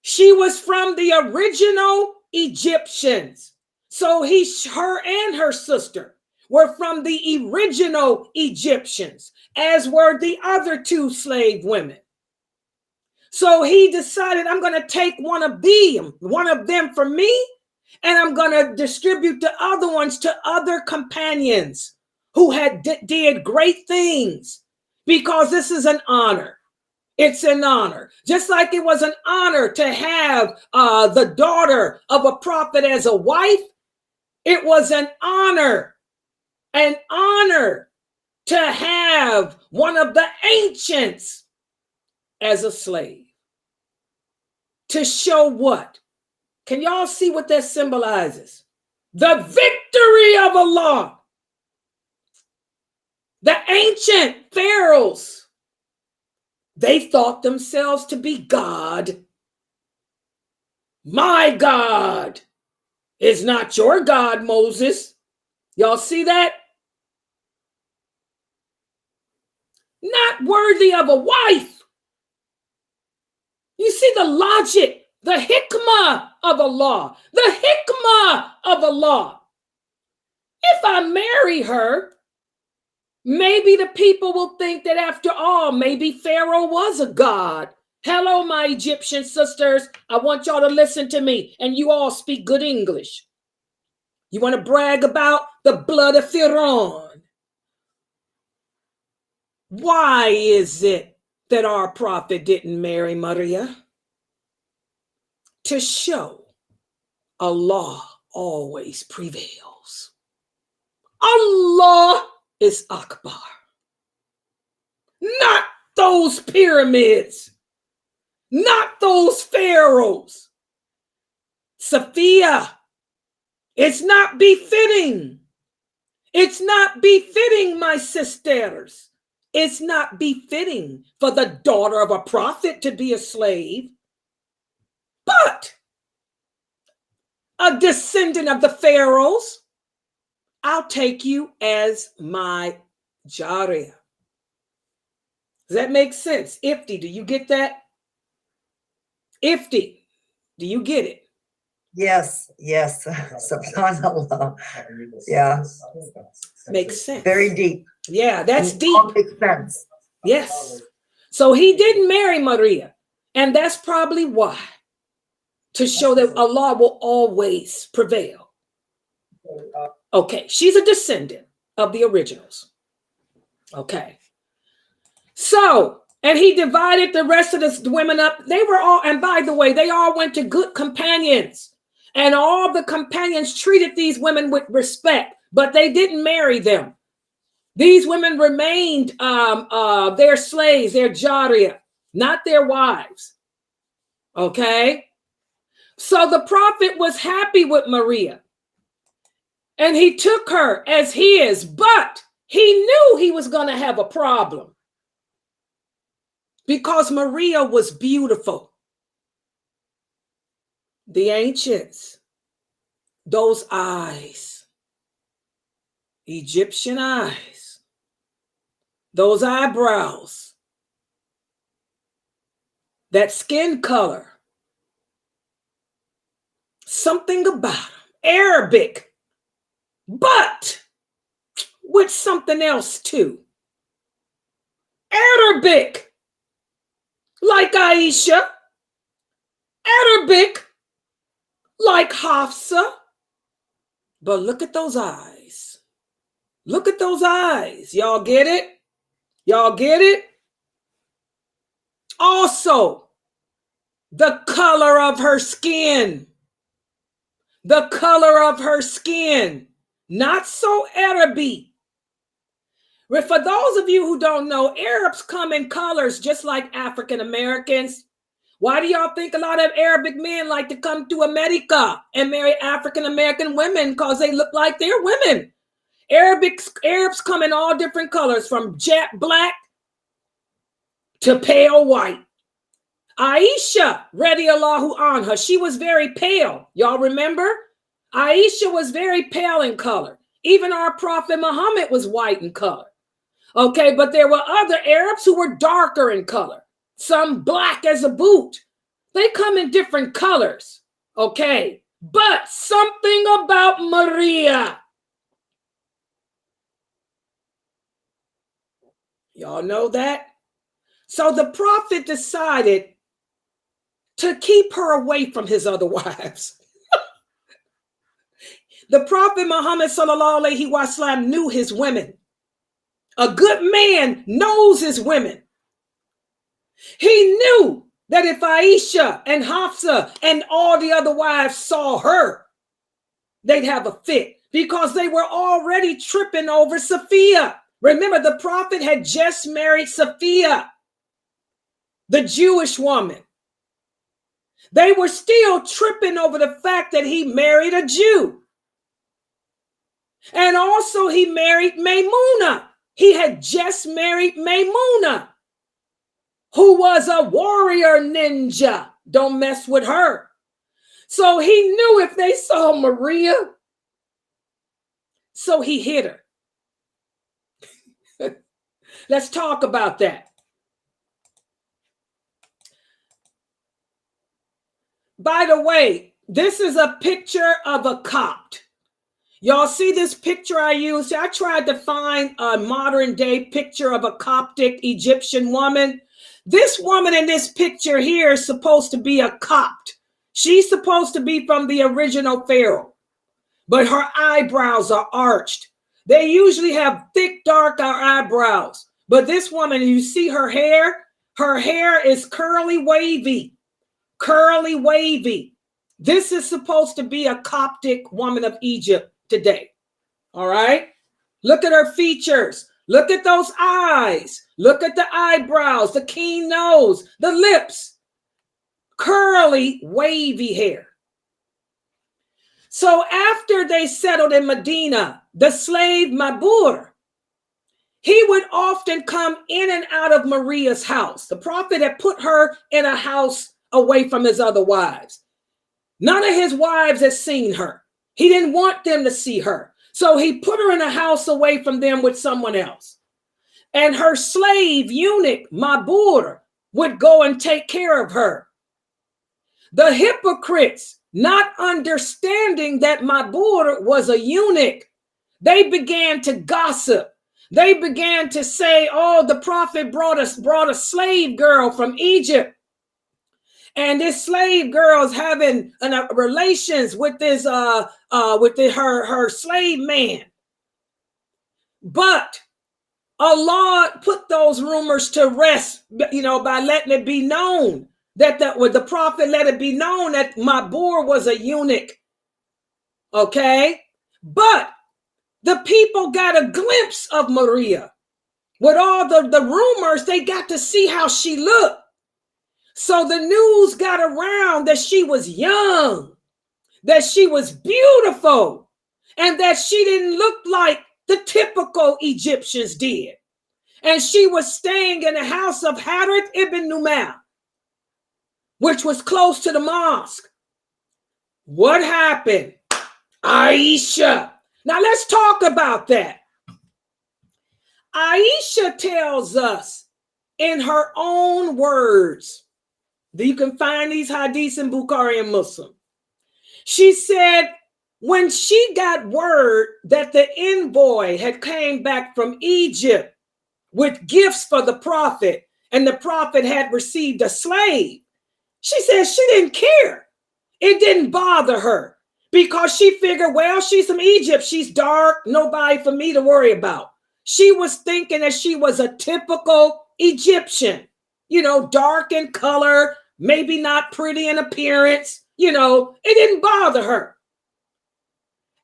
She was from the original Egyptians. So her and her sister were from the original Egyptians, as were the other two slave women. So he decided, I'm going to take one of them for me, and I'm going to distribute the other ones to other companions who had did great things, because this is an honor. It's an honor. Just like it was an honor to have the daughter of a prophet as a wife, it was an honor an honor to have one of the ancients as a slave. To show what? Can y'all see what that symbolizes? The victory of Allah. The ancient pharaohs, they thought themselves to be God. My God is not your God, Moses. Y'all see that? Not worthy of a wife. You see the logic, the hikmah of Allah, the hikmah of Allah. If I marry her, maybe the people will think that after all, maybe Pharaoh was a god. Hello, my Egyptian sisters. I want y'all to listen to me, and you all speak good English. You want to brag about the blood of Pharaoh. Why is it that our prophet didn't marry Mariya? To show Allah always prevails. Allah is Akbar. Not those pyramids. Not those pharaohs. Sophia, it's not befitting. It's not befitting, my sisters. It's not befitting for the daughter of a prophet to be a slave. But a descendant of the pharaohs, I'll take you as my Jariya. Does that make sense? Ifti, do you get that? Ifti, do you get it? Yes, yes. Subhanallah. Yeah. Makes sense. Very deep. Yeah, that's deep. All makes sense. Yes. So he didn't marry Mariya. And that's probably why. To show that Allah will always prevail. Okay, she's a descendant of the originals. Okay. So, and he divided the rest of the women up. They were all, and by the way, they all went to good companions. And all the companions treated these women with respect, but they didn't marry them. These women remained their slaves, their Jariya, not their wives. Okay? So the prophet was happy with Mariya. And he took her as his, but he knew he was going to have a problem. Because Mariya was beautiful. The ancients, those eyes, Egyptian eyes, those eyebrows, that skin color, something about them, Arabic, but with something else too. Arabic, like Aisha, Arabic, like Hafsa. But look at those eyes. Look at those eyes. Y'all get it? Y'all get it? Also, the color of her skin. The color of her skin. Not so Arabic. For those of you who don't know, Arabs come in colors just like African Americans. Why do y'all think a lot of Arabic men like to come to America and marry African American women? Because they look like they're women. Arabs come in all different colors, from jet black to pale white. Aisha, radiallahu anha, she was very pale. Y'all remember? Aisha was very pale in color. Even our Prophet Muhammad was white in color. Okay, but there were other Arabs who were darker in color. Some black as a boot. They come in different colors. Okay, but something about Mariya. Y'all know that? So the prophet decided to keep her away from his other wives. The Prophet Muhammad sallallahu alaihi wasallam knew his women. A good man knows his women. He knew that if Aisha and Hafsa and all the other wives saw her, they'd have a fit. because they were already tripping over Sophia. Remember, the prophet had just married Sophia, the Jewish woman. They were still tripping over the fact that he married a Jew. And also he married Maymuna. He had just married Maymuna, who was a warrior ninja. Don't mess with her. So he knew if they saw Mariya, so he hit her. Let's talk about that. By the way, this is a picture of a Copt. Y'all see this picture I used? I tried to find a modern day picture of a Coptic Egyptian woman. This woman in this picture here is supposed to be a Copt. She's supposed to be from the original Pharaoh, but her eyebrows are arched. They usually have thick, dark eyebrows. But this woman, you see her hair is curly, wavy. Curly, wavy. This is supposed to be a Coptic woman of Egypt today. All right. Look at her features. Look at those eyes. Look at the eyebrows, the keen nose, the lips. Curly, wavy hair. So after they settled in Medina, the slave Mabur, he would often come in and out of Mariya's house. The prophet had put her in a house away from his other wives. None of his wives had seen her. He didn't want them to see her. So he put her in a house away from them with someone else. And her slave eunuch, Mabur, would go and take care of her. The hypocrites, not understanding that Mabur was a eunuch, they began to gossip. They began to say, oh, the prophet brought a slave girl from Egypt. And this slave girl's having relations with this her slave man. But Allah put those rumors to rest, by letting it be known that the prophet let it be known that Mabur was a eunuch. Okay, but the people got a glimpse of Mariya. With all the rumors, they got to see how she looked. So the news got around that she was young, that she was beautiful, and that she didn't look like the typical Egyptians did. And she was staying in the house of Hatib ibn Numail, which was close to the mosque. What happened? Aisha. Now let's talk about that. Aisha tells us in her own words, you can find these hadiths in Bukhari and Muslim. She said when she got word that the envoy had came back from Egypt with gifts for the prophet, and the prophet had received a slave, she said she didn't care. It didn't bother her because she figured, well, she's from Egypt. She's dark. Nobody for me to worry about. She was thinking that she was a typical Egyptian, dark in color, maybe not pretty in appearance. It didn't bother her.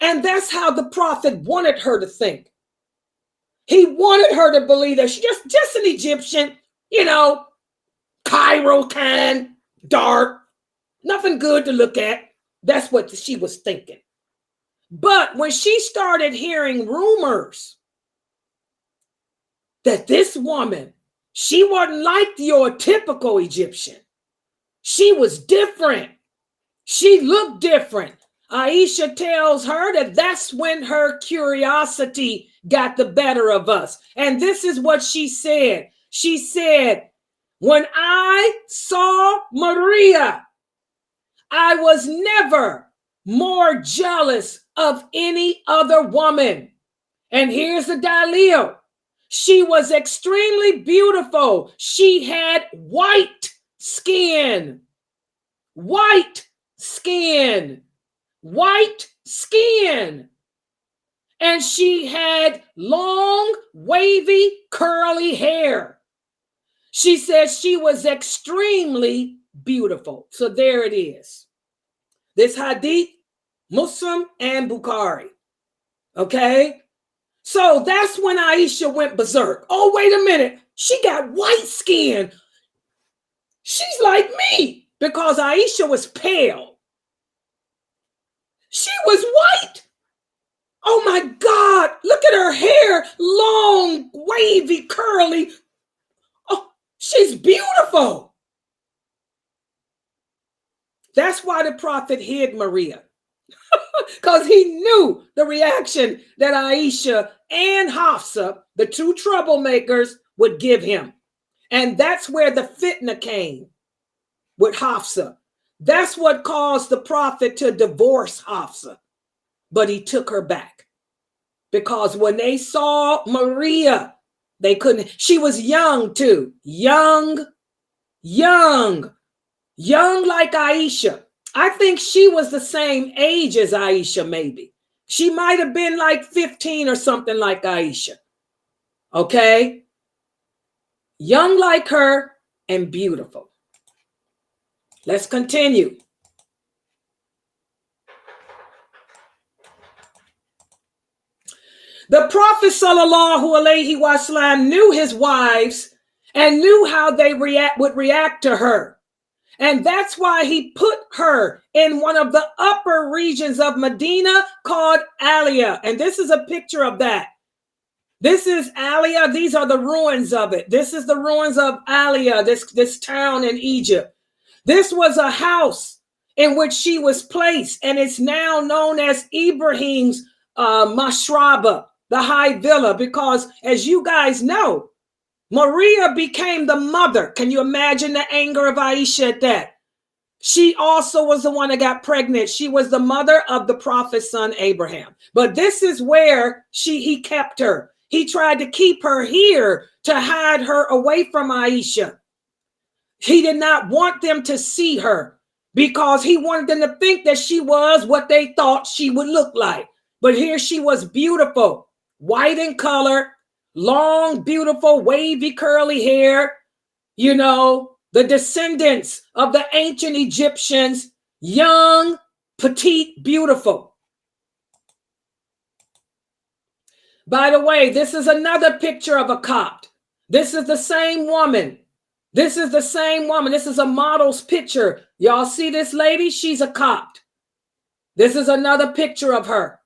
And that's how the prophet wanted her to think. He wanted her to believe that she's just an Egyptian, Cairo kind, dark, nothing good to look at. That's what she was thinking. But when she started hearing rumors that this woman, she wasn't like your typical Egyptian. She was different. She looked different. Aisha tells her that's when her curiosity got the better of us. And this is what she said. She said, when I saw Mariya, I was never more jealous of any other woman. And here's the dalil. She was extremely beautiful. She had white skin. White skin. White skin. And she had long, wavy, curly hair. She says she was extremely beautiful. So there it is. This hadith, Muslim and Bukhari. Okay. So that's when Aisha went berserk. Oh, wait a minute. She got white skin. She's like me, because Aisha was pale. She was white. Oh my God. Look at her hair. Long, wavy, curly. Oh, she's beautiful. That's why the prophet hid Mariya. Because he knew the reaction that Aisha and Hafsa, the two troublemakers, would give him. And that's where the fitna came with Hafsa. That's what caused the prophet to divorce Hafsa. But he took her back. Because when they saw Mariya, they couldn't. She was young too. Young like Aisha. I think she was the same age as Aisha, maybe. She might have been like 15 or something like Aisha. Okay? Young like her and beautiful. Let's continue. The Prophet sallallahu alaihi wasallam knew his wives and knew how they would react to her. And that's why he put her in one of the upper regions of Medina called Aliyah. And this is a picture of that. This is Aliyah. These are the ruins of it. This is the ruins of Aliyah, this town in Egypt. This was a house in which she was placed, and it's now known as Ibrahim's Mashraba, the high villa, because as you guys know, Mariya became the mother. Can you imagine the anger of Aisha at that? She also was the one that got pregnant. She was the mother of the prophet's son, Abraham. But this is where he kept her. He tried to keep her here to hide her away from Aisha. He did not want them to see her because he wanted them to think that she was what they thought she would look like. But here she was beautiful, white in color, long, beautiful, wavy, curly hair, you know, the descendants of the ancient Egyptians, young, petite, beautiful. By the way, this is another picture of a Copt. This is the same woman. This is the same woman. This is a model's picture. Y'all see this lady? She's a Copt. This is another picture of her.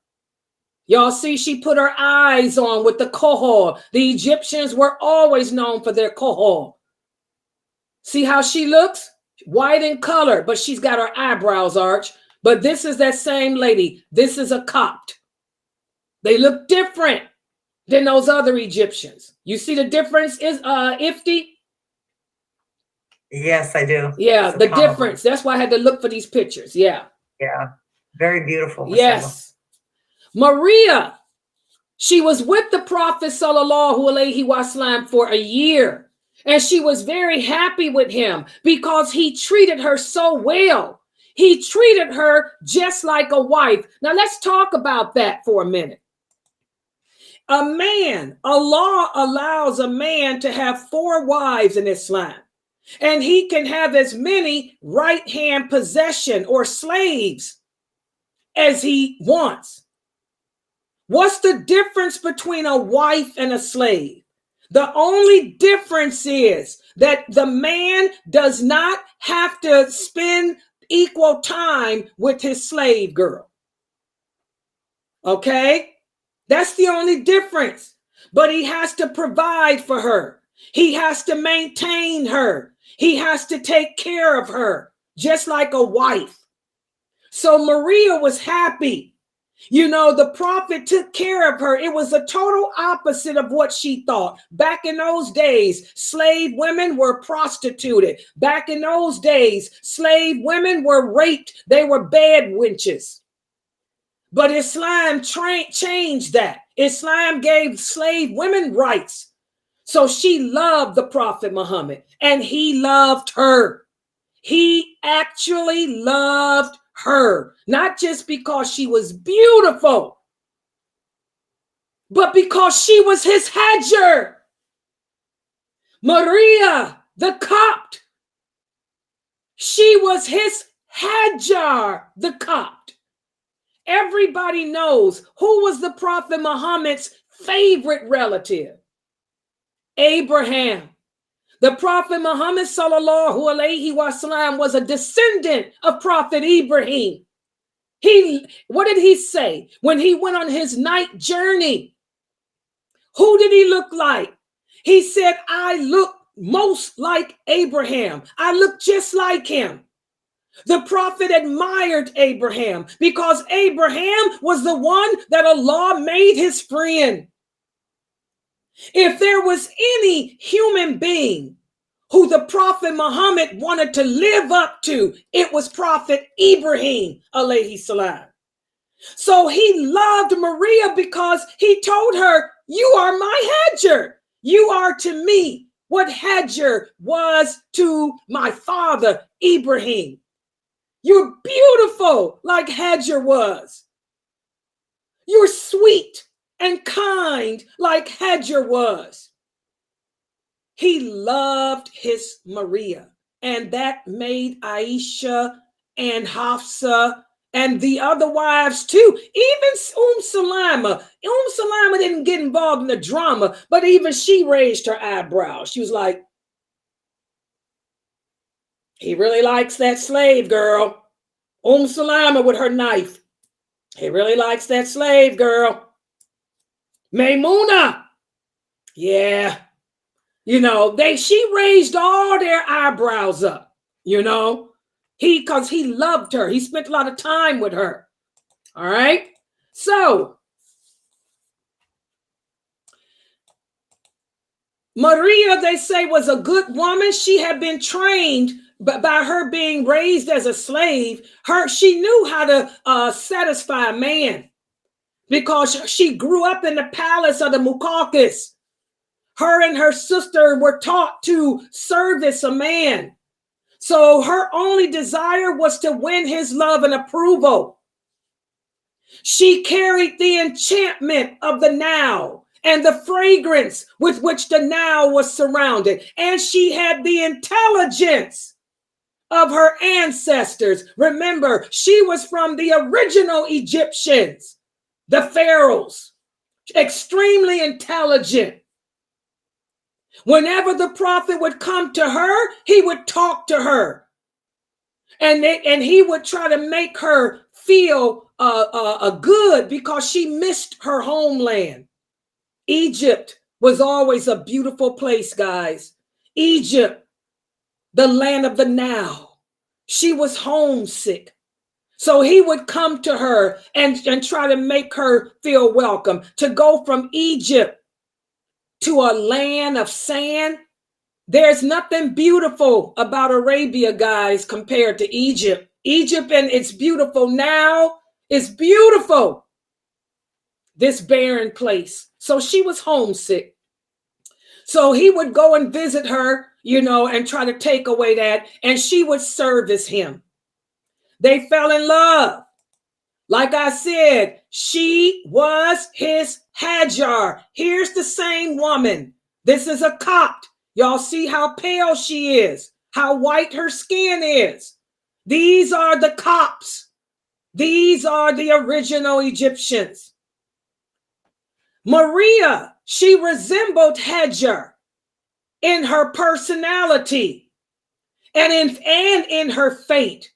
Y'all see she put her eyes on with the kohol. The Egyptians were always known for their kohol. See how she looks? White in color, but she's got her eyebrows arched. But this is that same lady. This is a Copt. They look different than those other Egyptians. You see the difference is Ifti? Yes, I do. Yeah, the difference. That's why I had to look for these pictures. Yeah. Yeah. Very beautiful. Yes. Mariya, she was with the Prophet sallallahu alaihi wasallam for a year, and she was very happy with him because he treated her so well. He treated her just like a wife. Now let's talk about that for a minute. Allah allows a man to have 4 wives in Islam, and he can have as many right-hand possession or slaves as he wants. What's the difference between a wife and a slave? The only difference is that the man does not have to spend equal time with his slave girl. Okay? That's the only difference. But he has to provide for her. He has to maintain her. He has to take care of her, just like a wife. So Mariya was happy. You know, the prophet took care of her. It was the total opposite of what she thought. Back in those days, slave women were prostituted. Back in those days, slave women were raped. They were bed wenches. But Islam changed that. Islam gave slave women rights. So she loved the Prophet Muhammad, and he loved her. He actually loved her, not just because she was beautiful, but because she was his Hajar. Mariya the Copt, she was his Hajar the Copt. Everybody knows who was the Prophet Muhammad's favorite relative. Abraham. The Prophet Muhammad sallallahu alaihi wasallam was a descendant of Prophet Ibrahim. What did he say when he went on his night journey? Who did he look like? He said, I look most like Abraham. I look just like him. The prophet admired Abraham because Abraham was the one that Allah made his friend. If there was any human being who the Prophet Muhammad wanted to live up to, it was Prophet Ibrahim alayhi salam. So he loved Mariya because he told her, you are my Hajar. You are to me what Hajar was to my father Ibrahim. You're beautiful like Hajar was. You're sweet and kind like Hajar was. He loved his Mariya, and that made Aisha and Hafsa and the other wives too. Even Salama didn't get involved in the drama, but even she raised her eyebrows. She was like, he really likes that slave girl. Salama with her knife. He really likes that slave girl. Maymuna. Yeah. She raised all their eyebrows up, because he loved her. He spent a lot of time with her. All right. So Mariya, they say, was a good woman. She had been trained, but by her being raised as a slave, she knew how to satisfy a man because she grew up in the palace of the Muqawqis. Her and her sister were taught to service a man. So her only desire was to win his love and approval. She carried the enchantment of the Nile and the fragrance with which the Nile was surrounded. And she had the intelligence of her ancestors. Remember, she was from the original Egyptians, the pharaohs, extremely intelligent. Whenever the prophet would come to her, he would talk to her. And he would try to make her feel good because she missed her homeland. Egypt was always a beautiful place, guys. Egypt, the land of the Nile. She was homesick. So he would come to her and try to make her feel welcome. To go from Egypt to a land of sand. There's nothing beautiful about Arabia, guys, compared to Egypt. Egypt, and it's beautiful now, is beautiful. This barren place. So she was homesick. So he would go and visit her, and try to take away that, and she would service him. They fell in love. Like I said, she was his Hajar. Here's the same woman. This is a Copt. Y'all see how pale she is, how white her skin is. These are the Copts. These are the original Egyptians. Mariya, she resembled Hajar in her personality and in her fate.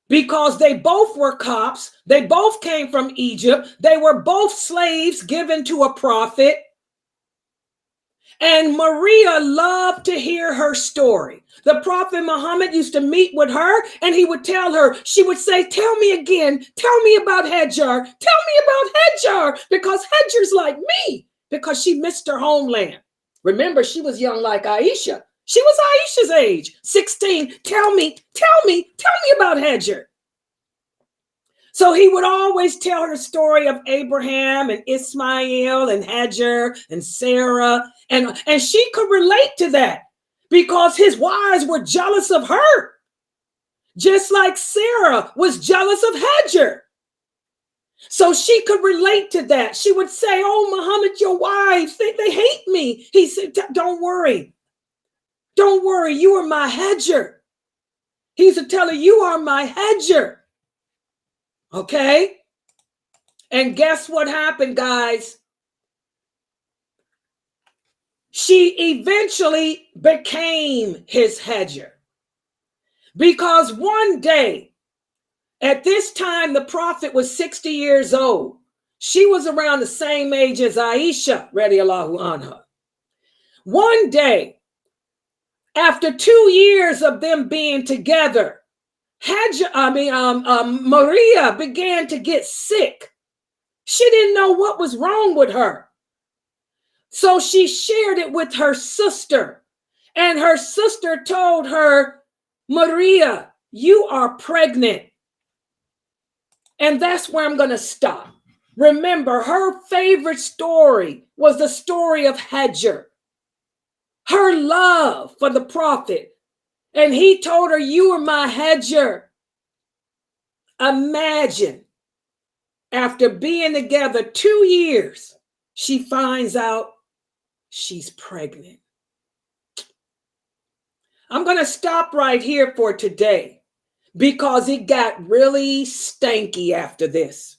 Because they both were Copts, they both came from Egypt, they were both slaves given to a prophet. And Mariya loved to hear her story. The Prophet Muhammad used to meet with her and he would tell her, she would say, tell me again, tell me about Hajar, tell me about Hajar, because Hajar's like me, because she missed her homeland. Remember, she was young like Aisha. She was Aisha's age, 16. Tell me about Hajar. So he would always tell her story of Abraham and Ismail and Hajar and Sarah. And she could relate to that because his wives were jealous of her. Just like Sarah was jealous of Hajar. So she could relate to that. She would say, oh, Muhammad, your wives, they hate me. He said, don't worry. Don't worry, you are my Hajar. He used to tell her, you are my Hajar. Okay? And guess what happened, guys? She eventually became his hedger. Because one day, at this time, the prophet was 60 years old. She was around the same age as Aisha, radiallahu anha. One day, after 2 years of them being together, Mariya began to get sick. She didn't know what was wrong with her. So she shared it with her sister. And her sister told her, Mariya, you are pregnant. And that's where I'm going to stop. Remember, her favorite story was the story of Hajar. Her love for the prophet. And he told her, you are my Hajar. Imagine, after being together 2 years, she finds out she's pregnant. I'm going to stop right here for today because it got really stanky after this.